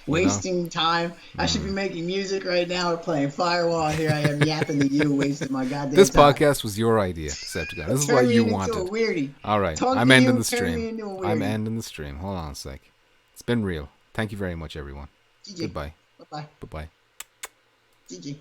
Wasting time. I should be making music right now or playing Firewall. Here I am yapping to you, wasting my goddamn This time. podcast was your idea, Decepticon. This is what you wanted. A weirdy. All right, I'm ending the stream. I'm ending the stream. Hold on a sec. It's been real. Thank you very much, everyone. GG. Goodbye. Bye-bye. Bye-bye. GG.